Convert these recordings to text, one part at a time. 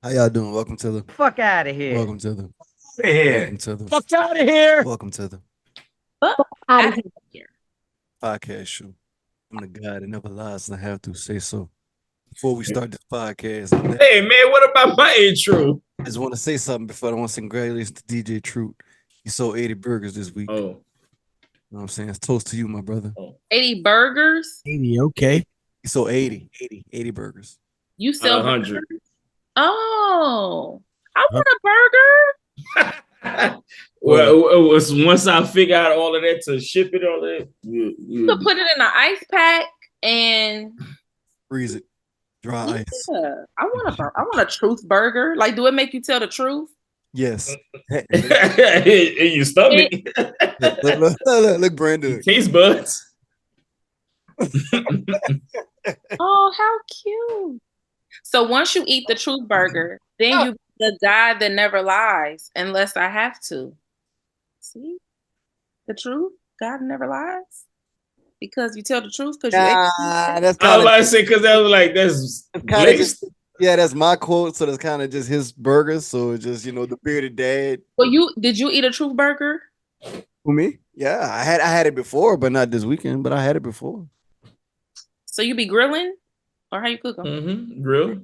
How y'all doing? Welcome to the Fuck out of here. welcome to the welcome Yeah. to the Fuck out of here. welcome to the Fuck Out out of of here. here. podcast show. I'm the guy that never lies and I have to say so. Before we start this podcast, Hey man, what about my intro? I just want to say something before I want to say congratulations to DJ Truth. He sold 80 burgers this week. You Oh, know what I'm saying? It's toast to you, my brother. 80 burgers? 80, okay. He sold 80 burgers. You out sell of 100. burgers? Oh, I want a burger. Once I figure out all of that to ship it, all that, You could put it in an ice pack and Freeze it. Dry ice. yeah. I want a truth burger. Like, do it make you tell the truth? Yes. in your stomach, Look, Brandon. taste buds. Oh, how cute. So once you eat the truth burger, then you the guy that never lies unless I have to. See? The truth? God never lies? Because you tell the truth because you Nah, that's I was kind about to of say because that was like that's kind of just laced. yeah, that's my quote. So that's kind of just his burgers. So it's just the bearded dad. Well, did you eat a truth burger? Who me? Yeah, I had it before, but not this weekend. But I had it before. So you be grilling? Or how you cook them? Grill.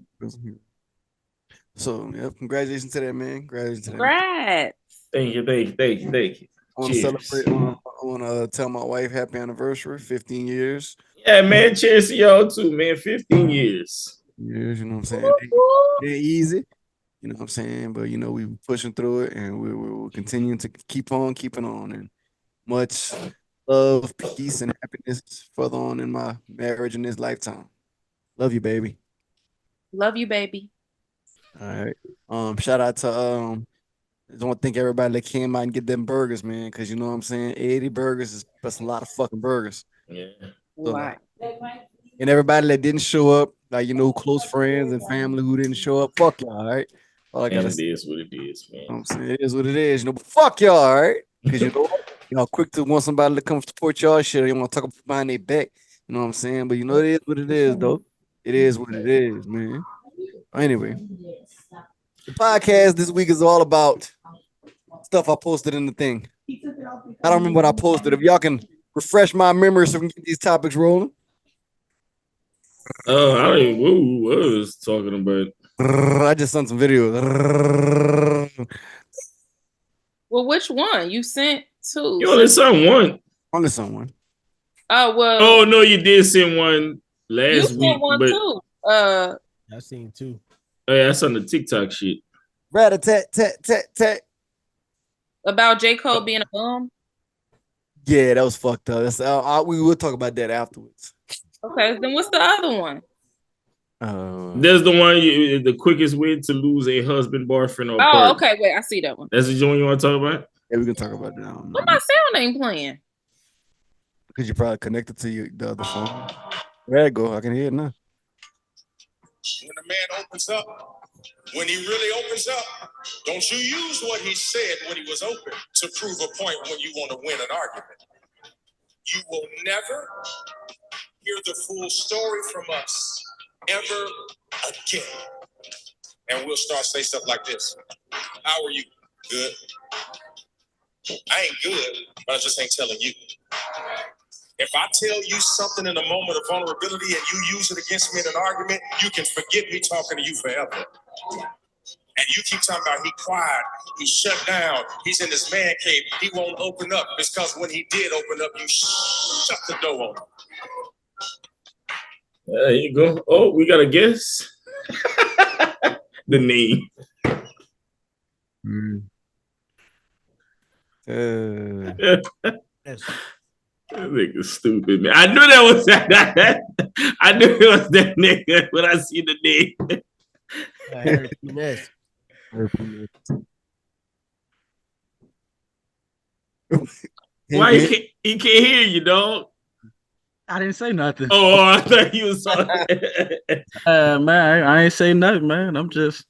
So yeah, congratulations to that man. Congratulations to that. Congrats. Thank you. I want to Cheers. celebrate. I want to tell my wife happy anniversary, 15 years. Yeah, man. Cheers to y'all too, man. 15 years. Years, you know what I'm saying? They're easy, you know what I'm saying? But we pushing through it, and we're continuing to keep on keeping on, and much love, peace, and happiness further on in my marriage in this lifetime. Love you, baby. Love you, baby. All right. Shout out to I just want to thank everybody that came out and get them burgers, man, because you know what I'm saying. 80 burgers that's a lot of fucking burgers. Yeah. So, Why? and everybody that didn't show up, like close friends and family who didn't show up, fuck y'all, all right. All I gotta And say, it is what it is, man. you know what I'm saying, it is what it is, but fuck y'all, all right? Because y'all quick to want somebody to come support y'all shit, or you want to talk behind their back, you know what I'm saying? But it is what it is, though. It is what it is, man. Anyway, the podcast this week is all about stuff I posted in the thing. I don't remember what I posted. If y'all can refresh my memory so we can get these topics rolling. Oh, I don't even what I was talking about. I just sent some videos. Well, which one? You sent two. You only sent one. Only someone. Oh, well. Oh no, you did send one You last sent week, one but too. I seen two. oh, yeah, that's on the TikTok shit. Rat a tat tat tat tat. About J. Cole being a bum. Yeah, that was fucked up. We will talk about that afterwards. Okay, then what's the other one? There's the one the quickest way to lose a husband, boyfriend, or Oh, partner. okay. Wait, I see that one. That's the one you want to talk about? Yeah, we can talk about that. What my sound ain't playing? Because you're probably connected to the other phone. There you go. I can hear it now. When a man opens up, when he really opens up, don't you use what he said when he was open to prove a point when you want to win an argument. You will never hear the full story from us ever again. And we'll start say stuff like this. How are you? Good. I ain't good, but I just ain't telling you. If I tell you something in a moment of vulnerability and you use it against me in an argument, you can forget me talking to you forever. And you keep talking about he quiet, he shut down, he's in his man cave, he won't open up. It's because when he did open up, you shut the door on him. There you go. Oh, we got a guess. The name. Yes. That nigga stupid, man. I knew that was that. I knew it was that nigga when I see the name. Harry Finesse. Why he can't hear you, dog? I didn't say nothing. Oh, I thought you was talking. Man, I ain't say nothing, man. I'm just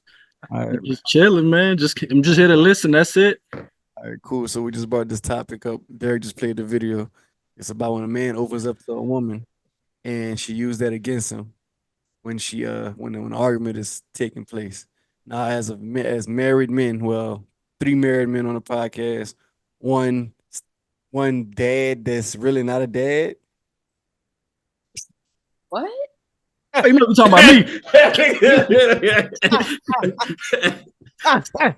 All right, chilling, man. I'm just here to listen. That's it. all right, cool. So we just brought this topic up. Derek just played the video. It's about when a man opens up to a woman and she used that against him when an argument is taking place. Now, as married men, well, 3 married men on the podcast, one one dad that's really not a dad. What? Oh, you must be talking about me.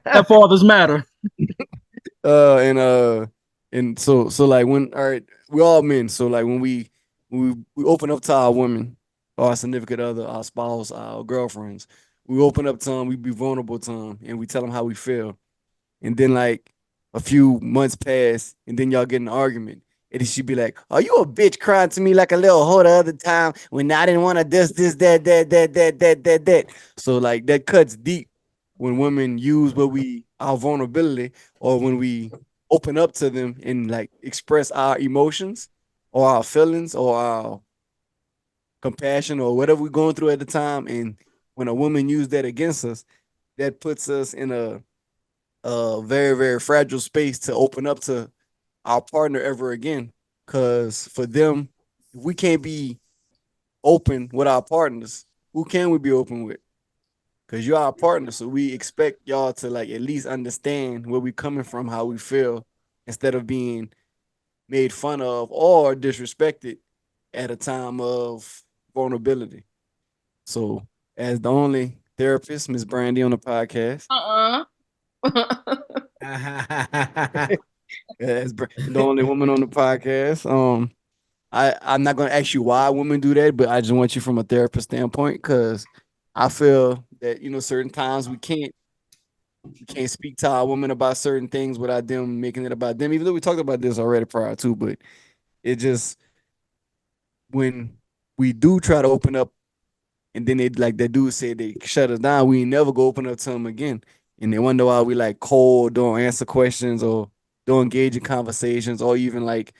That fathers matter. And and so like when all right, we all men. So like when we open up to our women, or our significant other, our spouse, our girlfriends, we open up to them, we be vulnerable to them, and we tell them how we feel. And then like a few months pass, and then y'all get in an argument. And then she be like, "Are you a bitch crying to me like a little hoe the other time when I didn't want to this, that." So like that cuts deep when women use what we our vulnerability, or when we open up to them and like express our emotions or our feelings or our compassion or whatever we're going through at the time. And when a woman use that against us, that puts us in a very, very fragile space to open up to our partner ever again. Cause for them, if we can't be open with our partners, who can we be open with? Cause you're our partner, so we expect y'all to like at least understand where we coming from, how we feel, instead of being made fun of or disrespected at a time of vulnerability. So, as the only therapist, Miss Brandy on the podcast, the only woman on the podcast, I'm not gonna ask you why women do that, but I just want you from a therapist standpoint, because I feel that certain times we can't speak to our women about certain things without them making it about them. Even though we talked about this already prior to, but it just when we do try to open up, and then they like that dude said they shut us down, we ain't never go open up to them again, and they wonder why we like cold, don't answer questions, or don't engage in conversations, or even like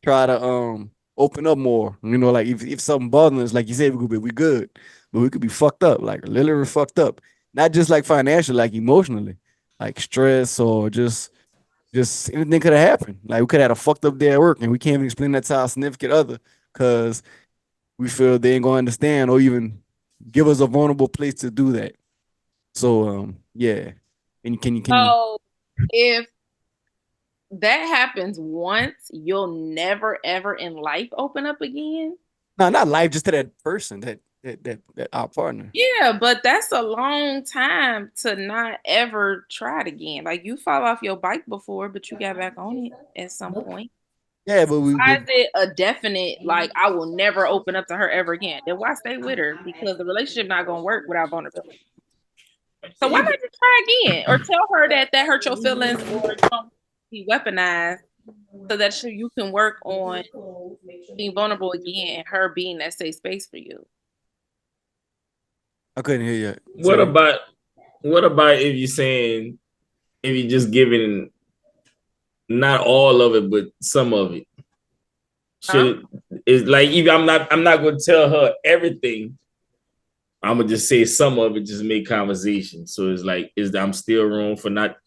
try to open up more. Like if something bothering us, like you said, we good, but we could be fucked up, like literally fucked up. Not just like financially, like emotionally, like stress, or just anything could have happened. Like we could have had a fucked up day at work, and we can't even explain that to our significant other because we feel they ain't gonna understand or even give us a vulnerable place to do that. So yeah. And can you So if that happens once, you'll never ever in life open up again? no, not life, just to that person, that our partner. Yeah, but that's a long time to not ever try it again. Like you fall off your bike before, but you got back on it at some point. Yeah, but Why is it a definite, like, I will never open up to her ever again? Then why stay with her? Because the relationship not going to work without vulnerability. So why not just try again? Or tell her that hurt your feelings, or don't be weaponized, so that you can work on being vulnerable again and her being that safe space for you. I couldn't hear you. What about if you're saying, if you're just giving not all of it, but some of it? Should is like, even I'm not gonna tell her everything. I'm gonna just say some of it, just make conversation. So it's like, I'm still wrong for not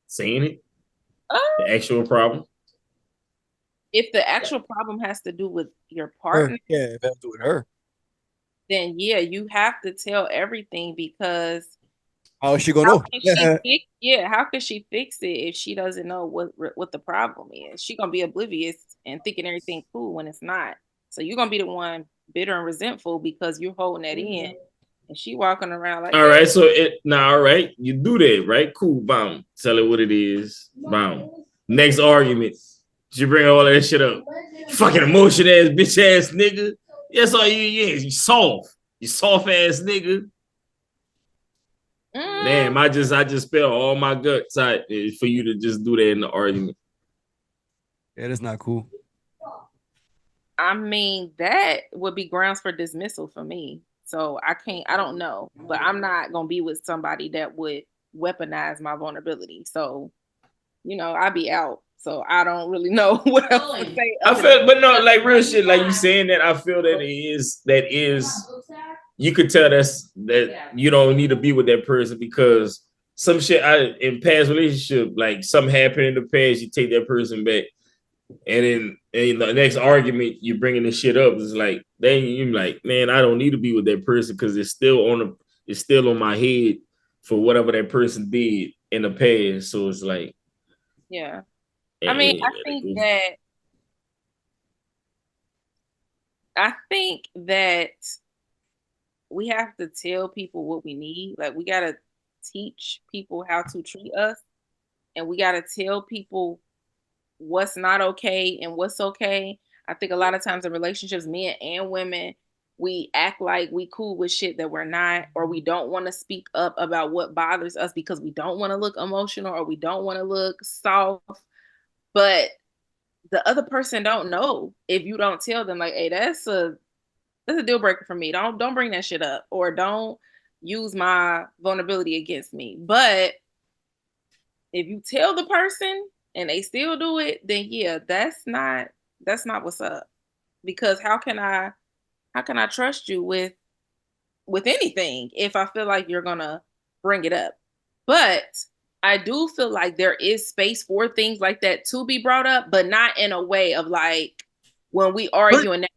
saying it? The actual problem? If the actual problem has to do with your Her. partner, Yeah, if it has to do with her. then yeah, you have to tell everything, because How is she gonna know? how can she fix it if she doesn't know what the problem is? She gonna be oblivious and thinking everything cool when it's not. So you're gonna be the one bitter and resentful because you're holding that in, and she walking around like, all right. So all right, you do that, right? Cool, boom. Tell her what it is. Boom. Next argument. She bring all that shit up. Fucking emotion ass bitch ass nigga. That's all you soft. You soft ass nigga. Damn, I just spilled all my guts out for you to just do that in the argument. Yeah, that's not cool. I mean, that would be grounds for dismissal for me. So I don't know, but I'm not gonna be with somebody that would weaponize my vulnerability. So, I'd be out. So I don't really know what else to say. I feel, but no, like real shit, like you saying that, I feel that is you could tell that you don't need to be with that person, because some shit in past relationship, like something happened in the past, you take that person back, and then in the next argument you bringing this shit up. It's like, then you're like, man, I don't need to be with that person because it's still on my head for whatever that person did in the past. So it's like, yeah. I mean, I think that we have to tell people what we need. Like, we gotta teach people how to treat us, and we gotta tell people what's not okay and what's okay. I think a lot of times in relationships, men and women, we act like we cool with shit that we're not, or we don't want to speak up about what bothers us because we don't want to look emotional or we don't want to look soft. But the other person don't know if you don't tell them, like, hey, that's a deal breaker for me. Don't bring that shit up, or don't use my vulnerability against me. But if you tell the person and they still do it, then yeah, that's not what's up. Because how can I trust you with anything if I feel like you're gonna bring it up? But I do feel like there is space for things like that to be brought up, but not in a way of like when we argue and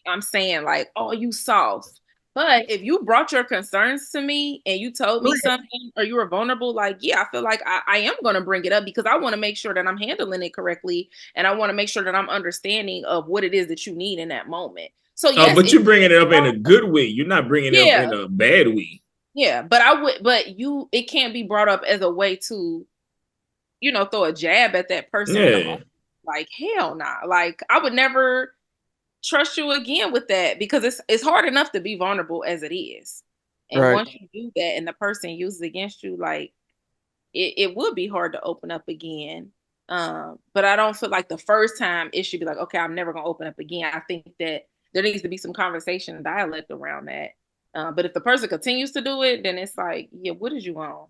I'm saying like, oh, you soft. But if you brought your concerns to me and you told me something or you were vulnerable, like, yeah, I feel like I am going to bring it up because I want to make sure that I'm handling it correctly. And I want to make sure that I'm understanding of what it is that you need in that moment. So, yes. But you're bringing it up in a good way. You're not bringing it up in a bad way. Yeah, but it can't be brought up as a way to, throw a jab at that person. Yeah. Like, hell nah. Like, I would never trust you again with that because it's hard enough to be vulnerable as it is. And once you do that and the person uses it against you, like, it would be hard to open up again. But I don't feel like the first time it should be like, okay, I'm never going to open up again. I think that there needs to be some conversation and dialect around that. But if the person continues to do it, then it's like, yeah, what did you want?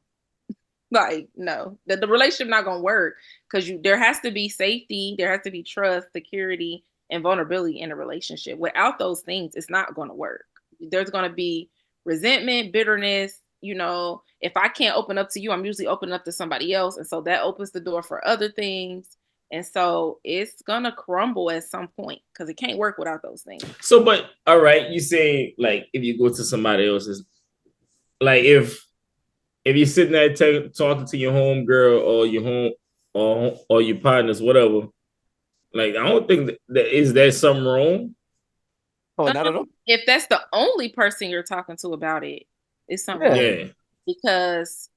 Like, no, the relationship not gonna work because there has to be safety, there has to be trust, security, and vulnerability in a relationship. Without those things, it's not gonna work. There's gonna be resentment, bitterness. If I can't open up to you, I'm usually opening up to somebody else, and so that opens the door for other things. And so it's gonna crumble at some point because it can't work without those things. So, but all right, you say like if you go to somebody else's, like if you're sitting there talking to your home girl or your home or your partners, whatever, like I don't think is there something wrong? Oh, not at all. If that's the only person you're talking to about it, it's something wrong. Yeah. Because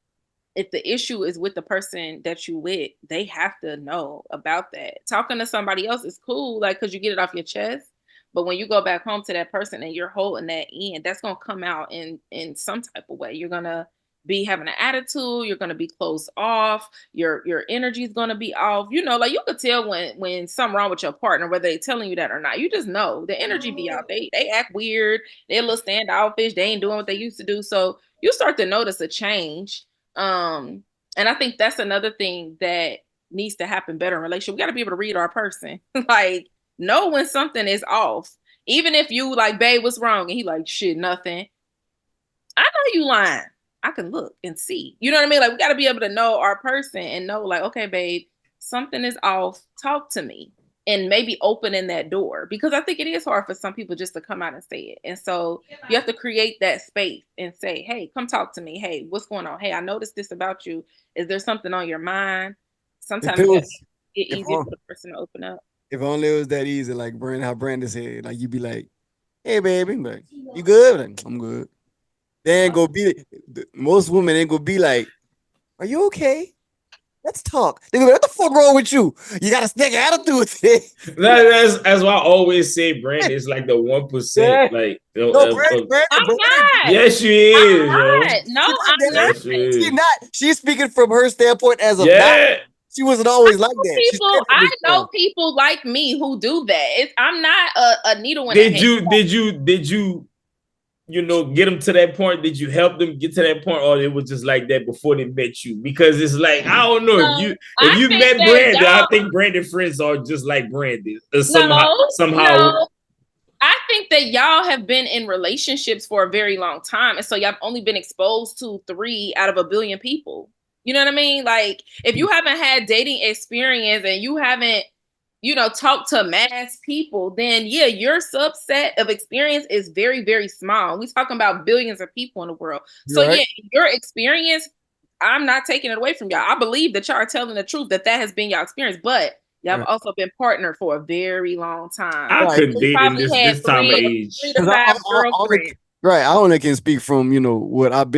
if the issue is with the person that you with, they have to know about that. Talking to somebody else is cool, like, because you get it off your chest. But when you go back home to that person and you're holding that in, that's gonna come out in some type of way. You're gonna be having an attitude, you're gonna be closed off, your energy is gonna be off. Like you could tell when something wrong with your partner, whether they're telling you that or not. You just know the energy be out. They act weird, they a little standoffish, they ain't doing what they used to do. So you start to notice a change. And I think that's another thing that needs to happen better in relationship. We got to be able to read our person. Like, know when something is off. Even if you like, babe, what's wrong? And he like, shit, nothing. I know you lying. I can look and see. You know what I mean? Like, we got to be able to know our person and know like, okay, babe, something is off. Talk to me. And maybe opening that door, because I think it is hard for some people just to come out and say it. And so you have to create that space and say, hey, come talk to me. Hey, what's going on? Hey, I noticed this about you. Is there something on your mind? Sometimes it's easier for the person to open up. If only it was that easy, like how Brandi said, like you'd be like, hey, baby, like, you good? Like, I'm good. They ain't gonna be, most women ain't gonna be like, are you okay? Let's talk. They go, what the fuck wrong with you? You got a snake attitude with it. That's why I always say Brandi is like the 1%. Yeah. Like, Brandi, I'm not. Yes, she is. No, I'm not. She's not. She's speaking from her standpoint as of not. She wasn't always like that. I know people like me who do that. I'm not a needle in a haystack. Did you get them to that point? Did you help them get to that point, or it was just like that before they met you? Because it's like, I don't know, if you met Brandi, I think Brandi friends are just like Brandi. Somehow. No. I think that y'all have been in relationships for a very long time, and so y'all have only been exposed to 3 out of a billion people. You know what I mean? Like, if you haven't had dating experience and you haven't talk to mass people, then yeah, your subset of experience is very, very small. We're talking about billions of people in the world. So yeah, your experience, I'm not taking it away from y'all. I believe that y'all are telling the truth, that has been y'all experience, but y'all have also been partnered for a very long time. I couldn't date in this time of age. 3 to 5 girlfriends. Right. I only can speak from, what I'm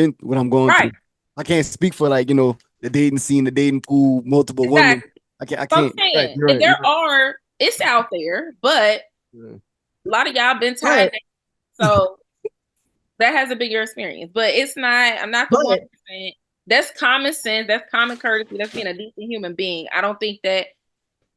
going through. I can't speak for the dating scene, the dating pool, multiple women. I can't. It's out there, but a lot of y'all been tied down. So that hasn't been your experience. But it's not, I'm not the 1%. That's common sense. That's common courtesy. That's being a decent human being. I don't think that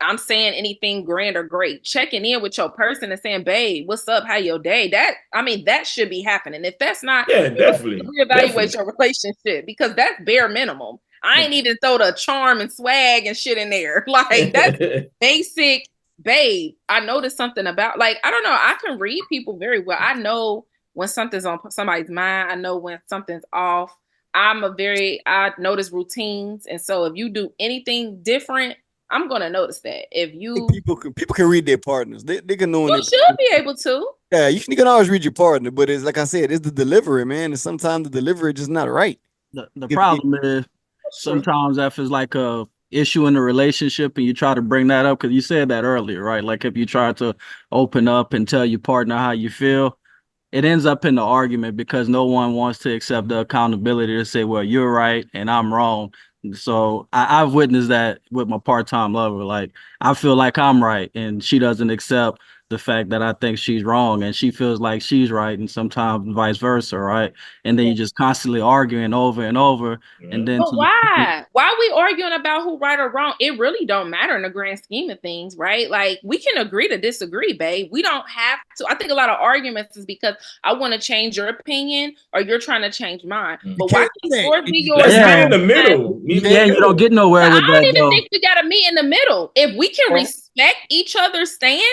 I'm saying anything grand or great. Checking in with your person and saying, babe, what's up? How your day? That should be happening. If that's not, definitely reevaluate your relationship, because that's bare minimum. I ain't even throw the charm and swag and shit in there. Like, that's basic, babe. I noticed something about, I don't know. I can read people very well. I know when something's on somebody's mind. I know when something's off. I notice routines. And so if you do anything different, I'm gonna notice that. If you people can read their partners, they can know. You should be able to. Yeah, you can always read your partner, but it's like I said, it's the delivery, man. And sometimes the delivery is just not right. The problem is sometimes if it's like a issue in the relationship and you try to bring that up, because you said that earlier, right? Like if you try to open up and tell your partner how you feel, it ends up in the argument because no one wants to accept the accountability to say, well, you're right and I'm wrong. So I've witnessed that with my part-time lover. Like, I feel like I'm right and she doesn't accept the fact that I think she's wrong, and she feels like she's right, and sometimes vice versa, right? And then you just constantly arguing over and over. And then why are we arguing about who right or wrong? It really don't matter in the grand scheme of things, right? Like, we can agree to disagree, babe. We don't have to. I think a lot of arguments is because I want to change your opinion or you're trying to change mine. But why can't yours be yours? Let's meet in the middle. You don't get nowhere with that. I don't even think we gotta meet in the middle. If we can respect each other's stance,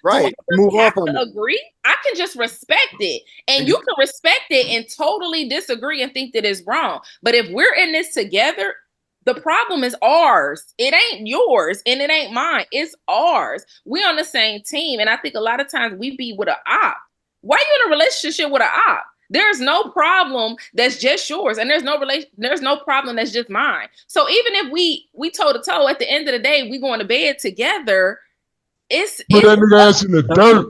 right? Move on from agree. I can just respect it, and you can respect it and totally disagree and think that it's wrong. But if we're in this together, the problem is ours. It ain't yours and it ain't mine. It's ours. We on the same team, and I think a lot of times we be with an op. Why are you in a relationship with an op? There's no problem that's just yours, and there's no problem that's just mine. So even if we toe to toe, at the end of the day, we going to bed together. Put that ass in the dirt.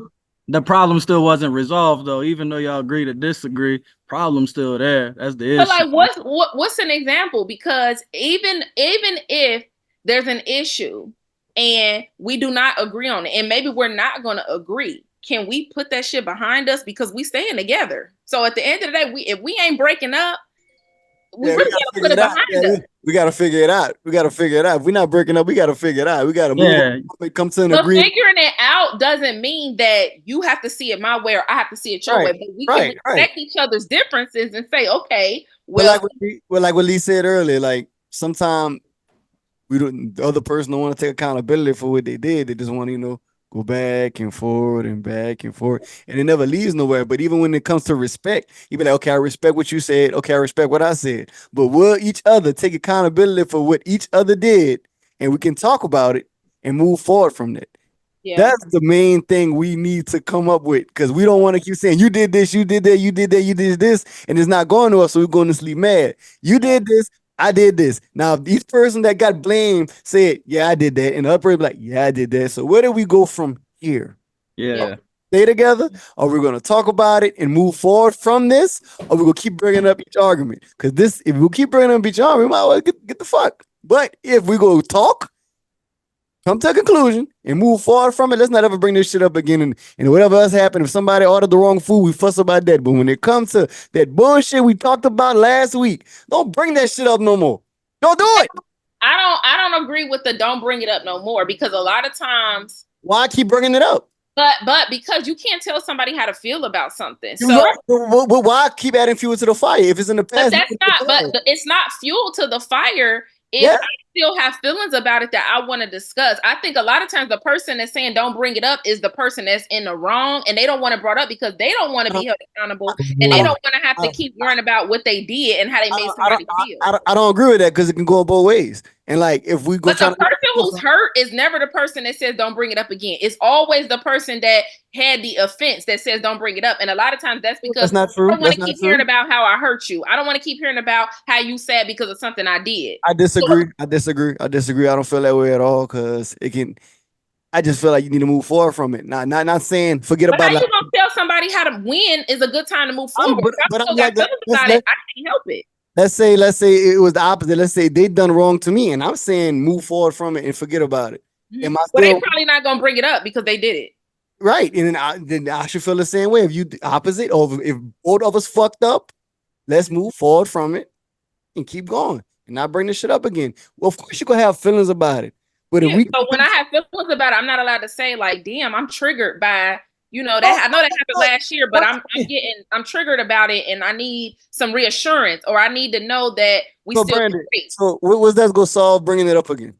The problem still wasn't resolved though, even though y'all agree to disagree. Problem still there. That's the issue. But like, what's an example? Because even if there's an issue and we do not agree on it, and maybe we're not going to agree, can we put that shit behind us because we staying together? So at the end of the day, if we ain't breaking up, we really gotta put it behind us. We gotta figure it out. If we're not breaking up, we gotta figure it out. We gotta move on. Come to an agreement. Figuring it out doesn't mean that you have to see it my way or I have to see it your way. But we can respect each other's differences and say, okay, well, like what Lee said earlier, like sometimes the other person don't want to take accountability for what they did. They just want to, go back and forward and back and forth, and it never leads nowhere. But even when it comes to respect, you be like, okay, I respect what you said. Okay, I respect what I said. But will each other take accountability for what each other did, and we can talk about it and move forward from that. Yeah. That's the main thing we need to come up with, because we don't want to keep saying, you did this, you did that, you did that, you did this, and it's not going to us, so we're going to sleep mad. You did this, I did this. Now, if each person that got blamed said, yeah, I did that, and the other person like, yeah, I did that. So where do we go from here? Yeah. Stay together, or we're going to talk about it and move forward from this, or we're going to keep bringing up each argument. Because if we keep bringing up each argument, we might well get the fuck. But if we go talk, come to a conclusion and move forward from it, let's not ever bring this shit up again. And whatever else happened, if somebody ordered the wrong food, we fuss about that. But when it comes to that bullshit we talked about last week, don't bring that shit up no more. Don't do it. I don't agree with the don't bring it up no more, because a lot of times. Why keep bringing it up? But because you can't tell somebody how to feel about something. So right. But why keep adding fuel to the fire if it's in the past? But it's not fuel to the fire. still have feelings about it that I want to discuss. I think a lot of times the person that's saying don't bring it up is the person that's in the wrong, and they don't want it brought up because they don't want to be held accountable, and they don't want to have to keep worrying about what they did and how they made somebody feel. I don't agree with that because it can go both ways. And like if we go, but the person who's hurt is never the person that says don't bring it up again. It's always the person that had the offense that says don't bring it up. And a lot of times that's because that's not true. I don't want to keep hearing about how I hurt you. I don't want to keep hearing about how you sad because of something I did. I disagree. I don't feel that way at all because it can. I just feel like you need to move forward from it. Not saying forget but about. How you gonna tell somebody how to win is a good time to move forward. But I'm like, I can't help it. Let's say it was the opposite. Let's say they done wrong to me, and I'm saying move forward from it and forget about it. Mm-hmm. But they probably not gonna bring it up because they did it. Right, and then I should feel the same way. If you opposite, or if both of us fucked up, let's move forward from it and keep going and not bring this shit up again. Well, of course you're gonna have feelings about it. But if so when I have feelings about it, I'm not allowed to say like, "Damn, I'm triggered by." You know that I know that happened last year, but I'm triggered about it, and I need some reassurance, or I need to know that we still. Brandi, so what was that gonna solve bringing it up again?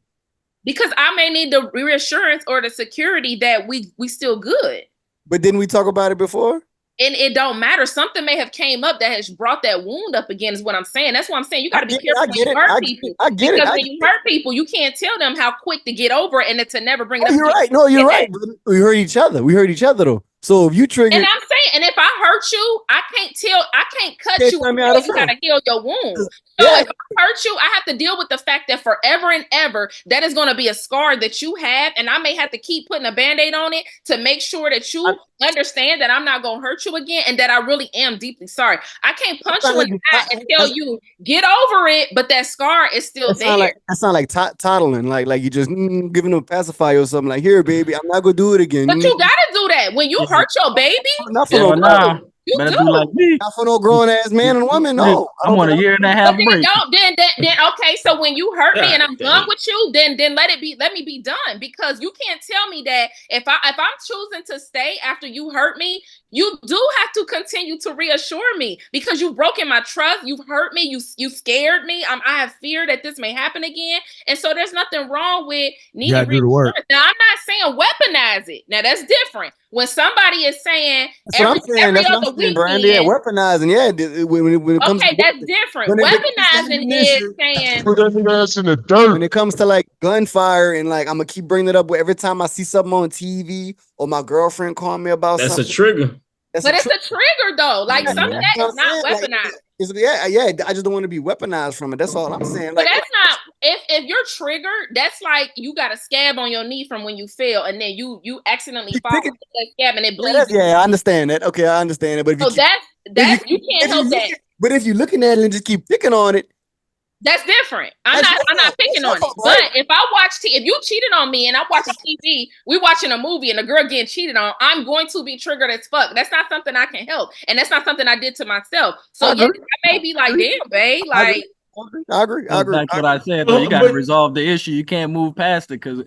Because I may need the reassurance or the security that we still good. But didn't we talk about it before? And it don't matter. Something may have came up that has brought that wound up again, is what I'm saying. That's why I'm saying you got to be careful when you hurt people. Because when you hurt people, you can't tell them how quick to get over it and to never bring it up. You're right. No, you're right. We hurt each other. Though. So if you trigger, and I'm saying, and if I hurt you, I can't cut you. You gotta heal your wound. So if I hurt you, I have to deal with the fact that forever and ever that is going to be a scar that you have, and I may have to keep putting a band-aid on it to make sure that you understand that I'm not going to hurt you again, and that I really am deeply sorry. I can't punch you in the eye and tell you get over it, but that scar is still there. That sound like toddling, like you just giving them a pacifier or something. Like, here, baby, I'm not gonna do it again. But you gotta do that when you hurt your baby. Not for you better do. do like me. Not for no grown ass man and woman. No, I'm on a year and a half break. Then okay. So when you hurt me and I'm done with you, then let me be done, because you can't tell me that if I'm choosing to stay after you hurt me, you do have to continue to reassure me, because you've broken my trust, you've hurt me, you scared me. I have fear that this may happen again, and so there's nothing wrong with needing reassurance. Now I'm not saying weaponize it. Now that's different. When somebody is saying every other weekend, Brandi, weaponizing, when it comes okay, that's different. Weaponizing is saying put that nigga ass in the dirt. When it comes to like gunfire and like I'm gonna keep bringing it up every time I see something on TV or my girlfriend call me about that's something. A trigger. It's a trigger though. Like something that is not weaponized. I just don't want to be weaponized from it. That's all I'm saying. But that's not if you're triggered, that's like you got a scab on your knee from when you fell, and then you accidentally fall into that scab and it bleeds. I understand that. Okay, I understand it. But if you can't help that. But if you're looking at it and just keep picking on it, that's different. I'm not picking on it. But if I watch if you cheated on me and I'm watching TV, we watching a movie and a girl getting cheated on, I'm going to be triggered as fuck. That's not something I can help, and that's not something I did to myself. So I may be like, damn, babe, like. I agree. That's what I said. Though. You got to resolve the issue. You can't move past it, because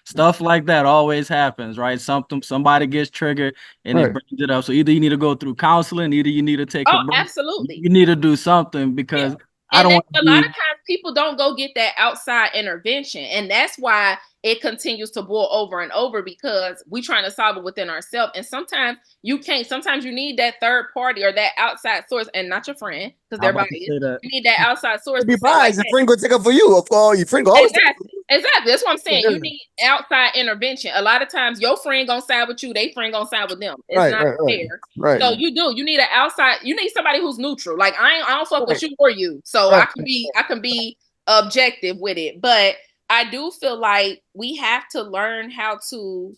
stuff like that always happens, right? Somebody gets triggered and it brings it up. So either you need to go through counseling, either you need to take a break. Absolutely. You need to do something, because a lot of times people don't go get that outside intervention, and that's why it continues to boil over and over, because we're trying to solve it within ourselves. And sometimes you can't. Sometimes you need that third party or that outside source, and not your friend, because they're biased. You need that outside source. Be biased. Your friend go take up for you. Of course, your friend go. Exactly. That's what I'm saying. You need outside intervention. A lot of times, your friend gonna side with you. They friend gonna side with them. It's not fair. Right. So you need an outside. You need somebody who's neutral. Like I don't fuck with you or you. So I can be objective with it, but I do feel like we have to learn how to,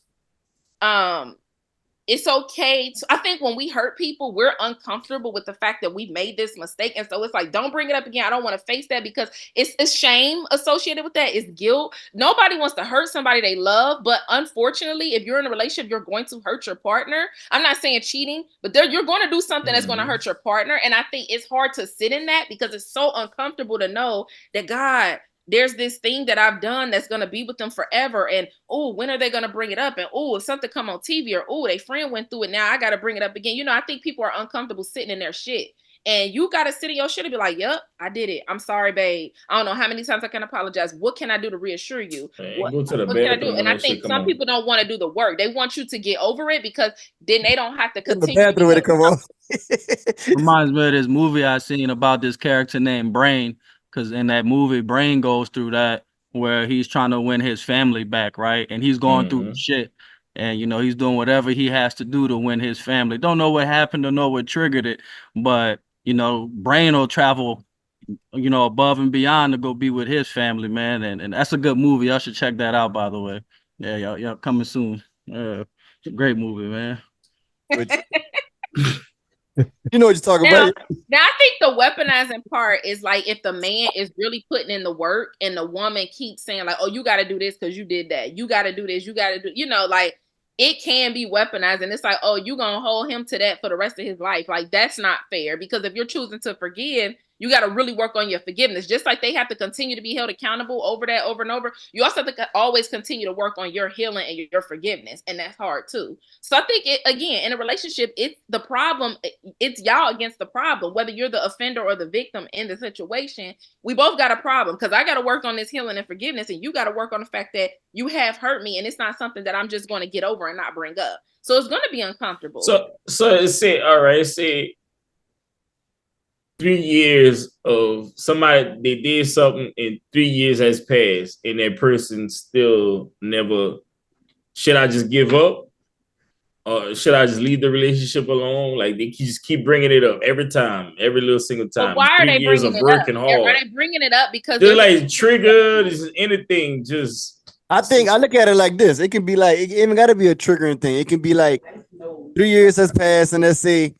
it's okay. I think when we hurt people, we're uncomfortable with the fact that we've made this mistake. And so it's like, don't bring it up again. I don't want to face that, because it's shame associated with that. It's guilt. Nobody wants to hurt somebody they love. But unfortunately, if you're in a relationship, you're going to hurt your partner. I'm not saying cheating, but you're going to do something that's going to hurt your partner. And I think it's hard to sit in that, because it's so uncomfortable to know that, God, there's this thing that I've done that's going to be with them forever. And, when are they going to bring it up? And, if something come on TV, or, their friend went through it, now I got to bring it up again. I think people are uncomfortable sitting in their shit. And you gotta sit in your shit and be like, "Yep, I did it. I'm sorry, babe. I don't know how many times I can apologize. What can I do to reassure you? And go to the What can I do?" bathroom when And I that shit think come some on. people don't want to do the work. They want you to get over it because then they don't have to In the continue to bathroom when it come on. Reminds me of this movie I seen about this character named Brain, because in that movie, Brain goes through that where he's trying to win his family back, right? And he's going through shit, and he's doing whatever he has to do to win his family. Don't know what happened, don't know what triggered it, but Brain will travel, above and beyond to go be with his family, man. And that's a good movie. Y'all should check that out, by the way. Yeah, y'all coming soon. It's a great movie, man. You know what you're talking about. Now, I think the weaponizing part is like if the man is really putting in the work and the woman keeps saying like, "Oh, you got to do this because you did that. You got to do this. You got to do," like it can be weaponized. And it's like, "Oh, you going to hold him to that for the rest of his life." Like that's not fair, because if you're choosing to forgive, you got to really work on your forgiveness. Just like they have to continue to be held accountable over that over and over, you also have to always continue to work on your healing and your forgiveness. And that's hard too. So I think again, in a relationship, it's the problem. It's y'all against the problem, whether you're the offender or the victim in the situation. We both got a problem, because I got to work on this healing and forgiveness, and you got to work on the fact that you have hurt me, and it's not something that I'm just going to get over and not bring up. So it's going to be uncomfortable. So say, all right, say 3 years of somebody, they did something and 3 years has passed and that person still never, should I just give up? Or should I just leave the relationship alone? Like they just keep bringing it up every time, every little single time. But why are 3 they years bringing of it up? working hard. Are they bringing it up because they're like triggered? Is anything just? I look at it like this. It can be like, it even got to be a triggering thing. It can be like 3 years has passed, and let's say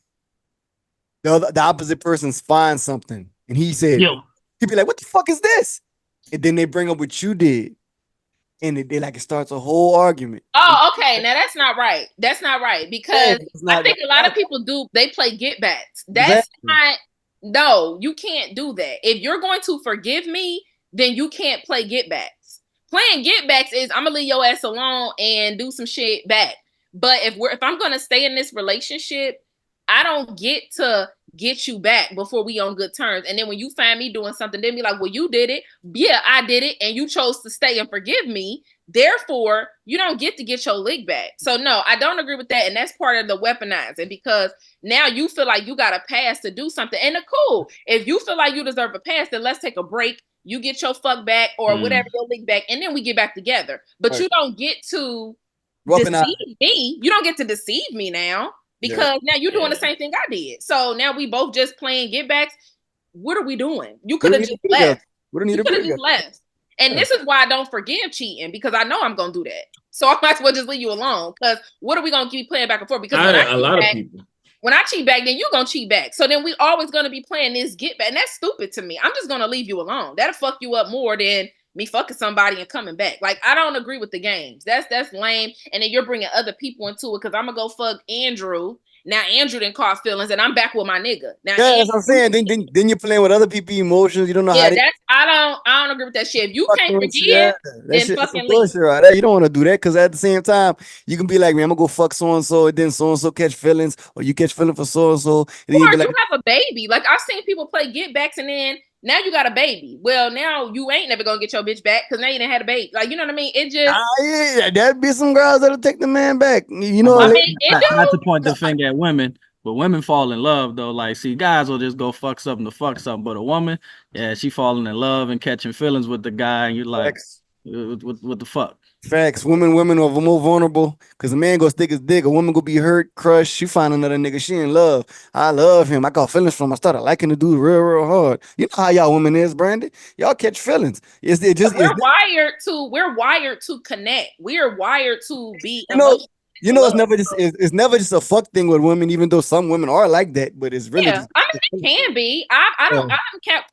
the opposite person's finds something, and he said, he'd be like, "What the fuck is this?" And then they bring up what you did, and they like, it starts a whole argument. Oh, okay. Now that's not right. That's not right, because I think a lot of people they play get backs. That's not. No, you can't do that. If you're going to forgive me, then you can't play get backs. Playing get backs is I'm gonna leave your ass alone and do some shit back. But if I'm gonna stay in this relationship, I don't get to get you back before we on good terms. And then when you find me doing something, then be like, "Well, you did it. Yeah, I did it, and you chose to stay and forgive me. Therefore, you don't get to get your lick back." So no, I don't agree with that. And that's part of the weaponizing, because now you feel like you got a pass to do something. And cool, if you feel like you deserve a pass, then let's take a break. You get your fuck back or whatever, your lick back, and then we get back together. But you don't get to deceive me. You don't get to deceive me now, because now you're doing the same thing I did. So now we both just playing get backs. What are we doing? You could have just left. You could have just left. And this is why I don't forgive cheating, because I know I'm gonna do that. So I might as well just leave you alone. Because what are we gonna keep playing back and forth? Because when I cheat back, then you're gonna cheat back. So then we always gonna be playing this get back. And that's stupid to me. I'm just gonna leave you alone. That'll fuck you up more than me fucking somebody and coming back. Like, I don't agree with the games. That's lame. And then you're bringing other people into it, because I'm gonna go fuck Andrew. Now Andrew didn't cause feelings, and I'm back with my nigga. Now, yeah, that's what I'm saying. Then you're playing with other people's emotions. You don't know how. I don't agree with that shit. If you can't forgive, then fucking leave. Right? You don't want to do that, because at the same time, you can be like, "Man, I'm gonna go fuck so and so," and then so and so catch feelings, or you catch feelings for so and so. Or you have a baby. Like, I've seen people play get backs, and then now you got a baby. Well, now you ain't never gonna get your bitch back, because now you didn't have a baby. Like, you know what I mean? It just yeah, there'd be some girls that'll take the man back. You know, I mean, not to point the finger at women, but women fall in love though. Like, see, guys will just go fuck something to fuck something, but a woman, yeah, she falling in love and catching feelings with the guy, and you're like, what the fuck? Facts. Women are more vulnerable, because a man go stick his dick. A woman go be hurt, crushed. She find another nigga she in love. I love him. I got feelings from him. I started liking the dude real hard. You know how y'all women is, Brandi. Y'all catch feelings. We're wired to connect. We're wired to be emotional. It's never just a fuck thing with women, even though some women are like that, but it's really it can be. I haven't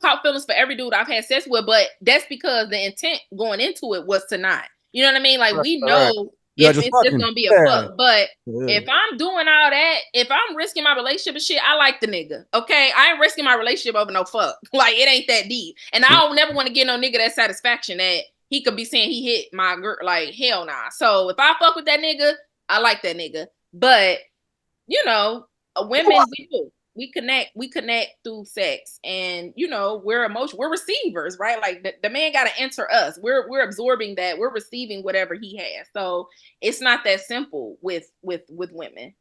caught feelings for every dude I've had sex with, but that's because the intent going into it was to not. You know what I mean? Like, we know if it's just gonna be a fuck. But if I'm doing all that, if I'm risking my relationship and shit, I like the nigga. Okay, I ain't risking my relationship over no fuck. Like, it ain't that deep, and I don't never want to get no nigga that satisfaction that he could be saying he hit my girl. Like, hell nah. So if I fuck with that nigga, I like that nigga. But women, we do. we connect through sex, and we're receivers, right? Like the man got to enter us. We're absorbing that. We're receiving whatever he has. So it's not that simple with women.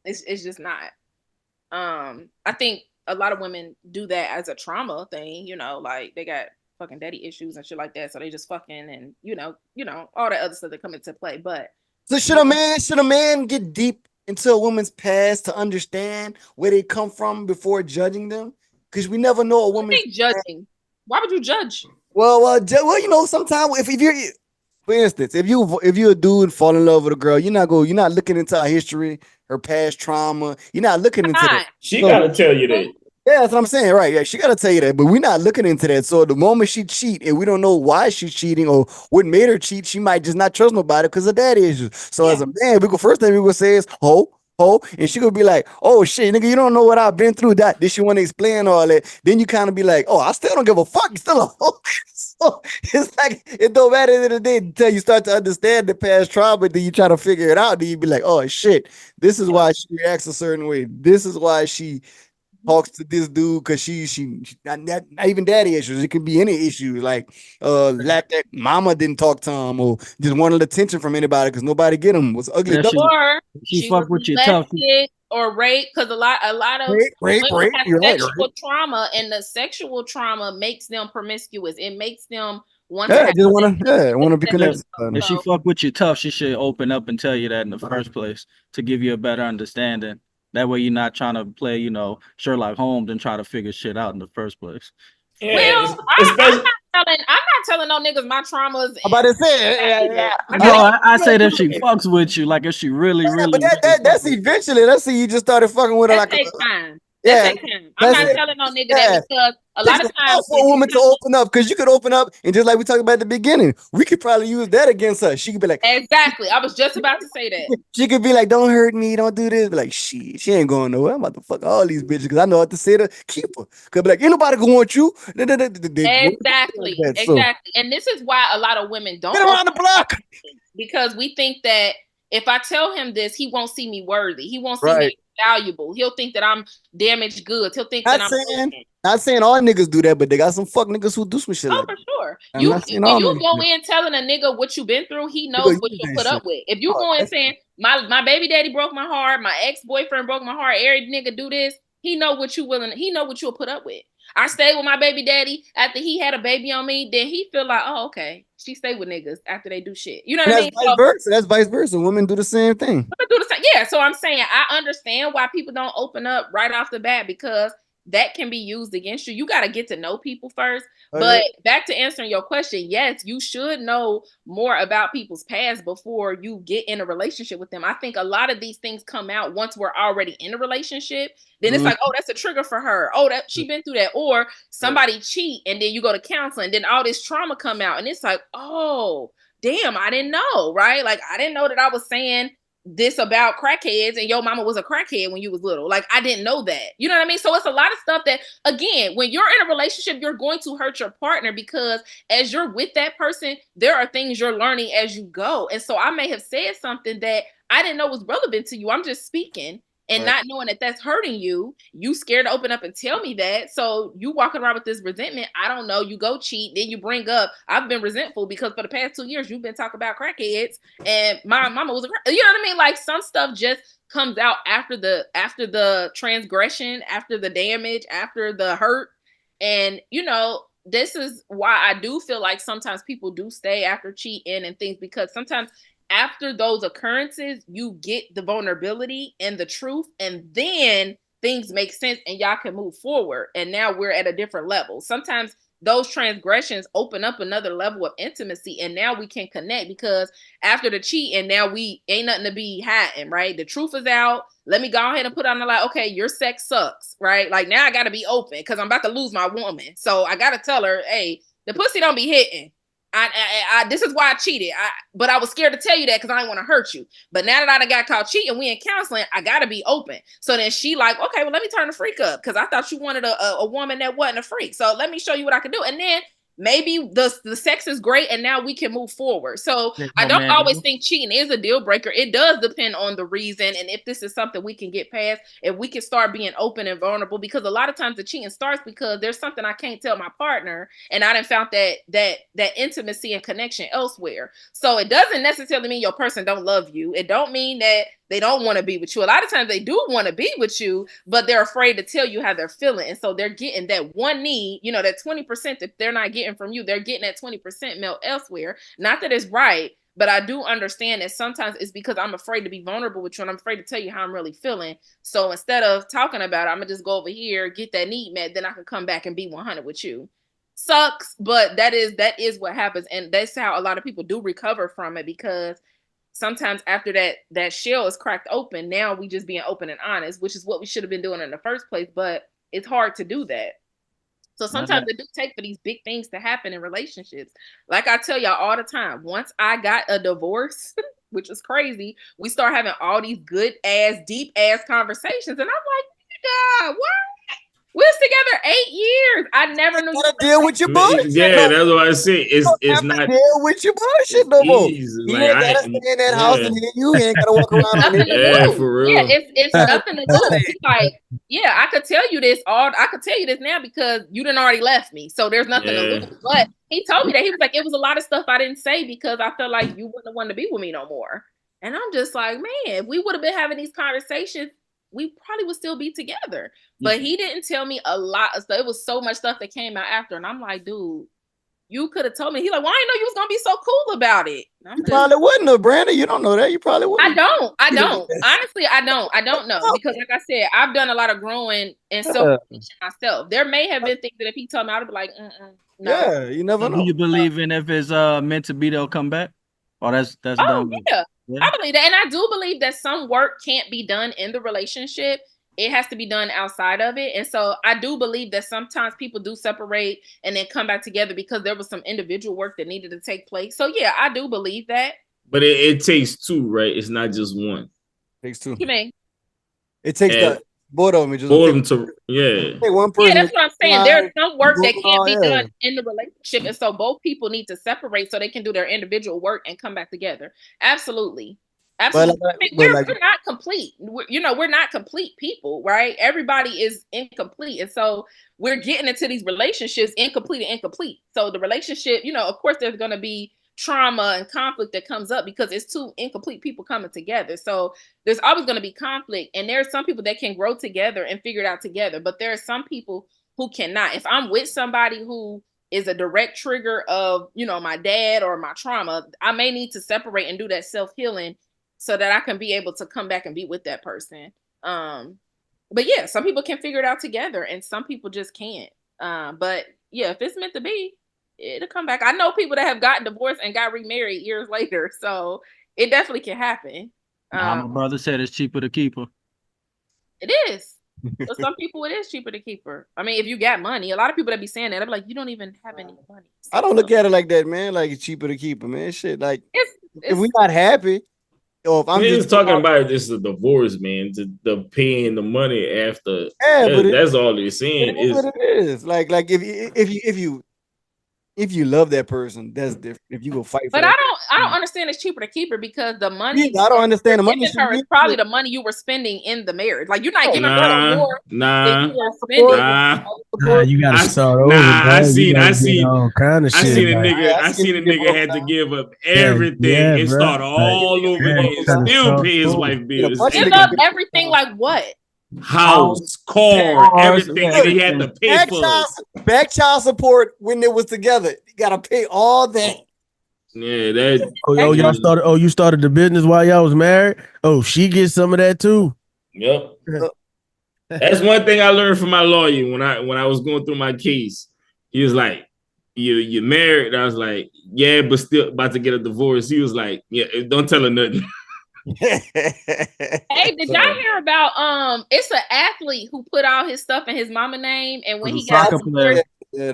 It's just not. I think a lot of women do that as a trauma thing. Like they got fucking daddy issues and shit like that, so they just fucking and all that other stuff that come into play. But so should a man get deep into a woman's past to understand where they come from before judging them? Because we never know a woman's judging. Why would you judge? Well, sometimes if you're, for instance, if you're a dude fall in love with a girl, you're not looking into her history, her past trauma. You're not looking into that. She gotta tell you that. Yeah, that's what I'm saying, right? Yeah, she gotta tell you that, but we're not looking into that. So the moment she cheat, and we don't know why she's cheating or what made her cheat, she might just not trust nobody because of daddy issues. So as a man, first thing we gonna say is ho, and she gonna be like, oh shit, nigga, you don't know what I've been through. That did she want to explain all that? Then you kind of be like, oh, I still don't give a fuck. You still a hoe. So it's like it don't matter at the end of the day until you start to understand the past trauma. Then you try to figure it out. Then you be like, oh shit, this is why she reacts a certain way. This is why she talks to this dude, because she not even daddy issues. It could be any issue, like lack that mama didn't talk to him or just wanted attention from anybody because nobody get him, was ugly. Or she fuck with you tough or rape, because a lot of rape, sexual trauma, and the sexual trauma makes them promiscuous. It makes them want to be connected. If she fuck with you tough, she should open up and tell you that in the first place to give you a better understanding. That way you're not trying to play, Sherlock Holmes and try to figure shit out in the first place. Yeah, well, I'm not telling no niggas my traumas. I'm about to say, I say that she fucks with you, like if she really. But that's eventually. Let's see, you just started fucking with her like time. I'm not telling no nigga that, because a lot of times for a woman to open up, because you could open up, and just like we talked about at the beginning, we could probably use that against her. She could be like, exactly. I was just about to say that. She could be like, don't hurt me, don't do this. Be like, she ain't going nowhere. I'm about to fuck all these bitches because I know what to say to keep her. Could be like, ain't nobody gonna want you. Exactly. And this is why a lot of women don't get around the block, because we think that if I tell him this, he won't see me worthy. He won't see me valuable. He'll think that I'm damaged goods. He'll think that I'm not saying all niggas do that, but they got some fuck niggas who do some shit. For sure. You go in telling a nigga what you've been through, he knows what you'll put up with. If you go in saying my baby daddy broke my heart, my ex-boyfriend broke my heart, every nigga do this, he know what you'll put up with. I stayed with my baby daddy after he had a baby on me, then he feel like, oh, okay, she stayed with niggas after they do shit. You know what I mean? That's vice versa. Women do the same thing. Yeah, so I'm saying I understand why people don't open up right off the bat, because that can be used against you. You got to get to know people first. But back to answering your question, yes, you should know more about people's past before you get in a relationship with them. I think a lot of these things come out once we're already in a relationship. Then it's like, oh, that's a trigger for her. Oh, that she been through that. Or somebody cheat, and then you go to counseling, then all this trauma come out, and it's like, oh, damn, I didn't know, right? Like, I didn't know that I was saying this about crackheads and your mama was a crackhead when you was little. Like, I didn't know that. You know what I mean? So it's a lot of stuff that, again, when you're in a relationship, you're going to hurt your partner, because as you're with that person, there are things you're learning as you go. And so I may have said something that I didn't know was relevant to you. I'm just speaking and not knowing that that's hurting you. You scared to open up and tell me that. So you walking around with this resentment. I don't know. You go cheat. Then you bring up, I've been resentful because for the past 2 years, you've been talking about crackheads and my mama was you know what I mean? Like, some stuff just comes out after the transgression, after the damage, after the hurt. And, this is why I do feel like sometimes people do stay after cheating and things, because sometimes after those occurrences, you get the vulnerability and the truth, and then things make sense and y'all can move forward. And now we're at a different level. Sometimes those transgressions open up another level of intimacy, and now we can connect, because after the cheat, and now we ain't nothing to be hiding, right? The truth is out. Let me go ahead and put on the light. Okay, your sex sucks, right? Like, now I got to be open because I'm about to lose my woman. So I got to tell her, hey, the pussy don't be hitting. I this is why I cheated. But I was scared to tell you that because I didn't want to hurt you. But now that I done got caught cheating, we in counseling, I gotta be open. So then she like, okay, well, let me turn the freak up, because I thought you wanted a woman that wasn't a freak. So let me show you what I can do. And then maybe the sex is great and now we can move forward. So I don't always think cheating is a deal breaker. It does depend on the reason and if this is something we can get past, if we can start being open and vulnerable, because a lot of times the cheating starts because there's something I can't tell my partner and I done found that intimacy and connection elsewhere. So it doesn't necessarily mean your person don't love you. It don't mean that they don't want to be with you. A lot of times they do want to be with you, but they're afraid to tell you how they're feeling. And so they're getting that one need, you know, that 20% that they're not getting from you, they're getting that 20% melt elsewhere. Not that it's right, but I do understand that sometimes it's because I'm afraid to be vulnerable with you and I'm afraid to tell you how I'm really feeling. So instead of talking about it, I'm going to just go over here, get that need met, then I can come back and be 100 with you. Sucks, but that is what happens. And that's how a lot of people do recover from it, because sometimes after that shell is cracked open, now we just being open and honest, which is what we should have been doing in the first place, but it's hard to do that. So sometimes it do take for these big things to happen in relationships. Like I tell y'all all the time, once I got a divorce, which is crazy, we start having all these good ass, deep ass conversations. And I'm like, God, what? We was together 8 years. I never knew you gotta deal with your bullshit. Yeah, that's what I say. It's not deal with your bullshit no more. easy. You Like, ain't gotta stay in that house and hear you ain't gotta walk around on it. Yeah, for real. Yeah, it's nothing to do. He's like, yeah, I could tell you this now because you done already left me. So there's nothing to lose. But he told me that he was like, it was a lot of stuff I didn't say because I felt like you wouldn't have wanted to be with me no more. And I'm just like, man, if we would have been having these conversations, we probably would still be together. But he didn't tell me a lot of stuff. It was so much stuff that came out after. And I'm like, dude, you could have told me. He's like, well, I didn't know you was going to be so cool about it. You probably wouldn't have, Brandi. You don't know that. You probably wouldn't. I don't. Honestly, I don't know. Because like I said, I've done a lot of growing and self-reflection myself. There may have been things that if he told me, I would be like, no. Yeah, you never know. Do you believe in if it's meant to be, they'll come back? Or that's done. Yeah. I believe that. And I do believe that some work can't be done in the relationship. It has to be done outside of it. And so I do believe that sometimes people do separate and then come back together because there was some individual work that needed to take place. So yeah, I do believe that. But it takes two, right? It's not just one. It takes two. What you mean? It takes both of them. Just both of them to one person. Yeah, that's what I'm saying. There's some work that can't be done in the relationship. And so both people need to separate so they can do their individual work and come back together. Absolutely. Absolutely. We're not complete. We're not complete people, right? Everybody is incomplete. And so we're getting into these relationships incomplete. So the relationship, of course, there's going to be trauma and conflict that comes up because it's two incomplete people coming together. So there's always going to be conflict. And there are some people that can grow together and figure it out together. But there are some people who cannot. If I'm with somebody who is a direct trigger of, my dad or my trauma, I may need to separate and do that self-healing so that I can be able to come back and be with that person. But yeah, some people can figure it out together and some people just can't. But yeah, if it's meant to be, it'll come back. I know people that have gotten divorced and got remarried years later. So it definitely can happen. My brother said it's cheaper to keep her. It is. For some people, it is cheaper to keep her. I mean, if you got money, a lot of people that be saying that, I'm like, you don't even have any money. So, I don't look at it like that, man. Like it's cheaper to keep her, man. Shit, like if we're not happy, or if I'm just talking about this is a divorce, man. The paying the money after. Yeah, that's all they're saying. Is what it is. Like if you love that person, that's different. If you go fight for but that I don't understand it's cheaper to keep her because the money I don't understand the money her is probably the money you were spending in the marriage. Like you're not giving her more than you were spending. You gotta start over. I seen all kind of shit. I seen a nigga had to give up everything and start all over again and still pay his wife bills. Give up everything like what? House, car, everything that he had to pay for. Back child support when they was together. You gotta pay all that. Yeah, that. Y'all started. Oh, you started the business while y'all was married. Oh, she gets some of that too. Yep. That's one thing I learned from my lawyer when I was going through my case. He was like, "You married?" I was like, "Yeah, but still about to get a divorce." He was like, "Yeah, don't tell her nothing." Hey, did y'all hear about it's an athlete who put all his stuff in his mama name, and when he got the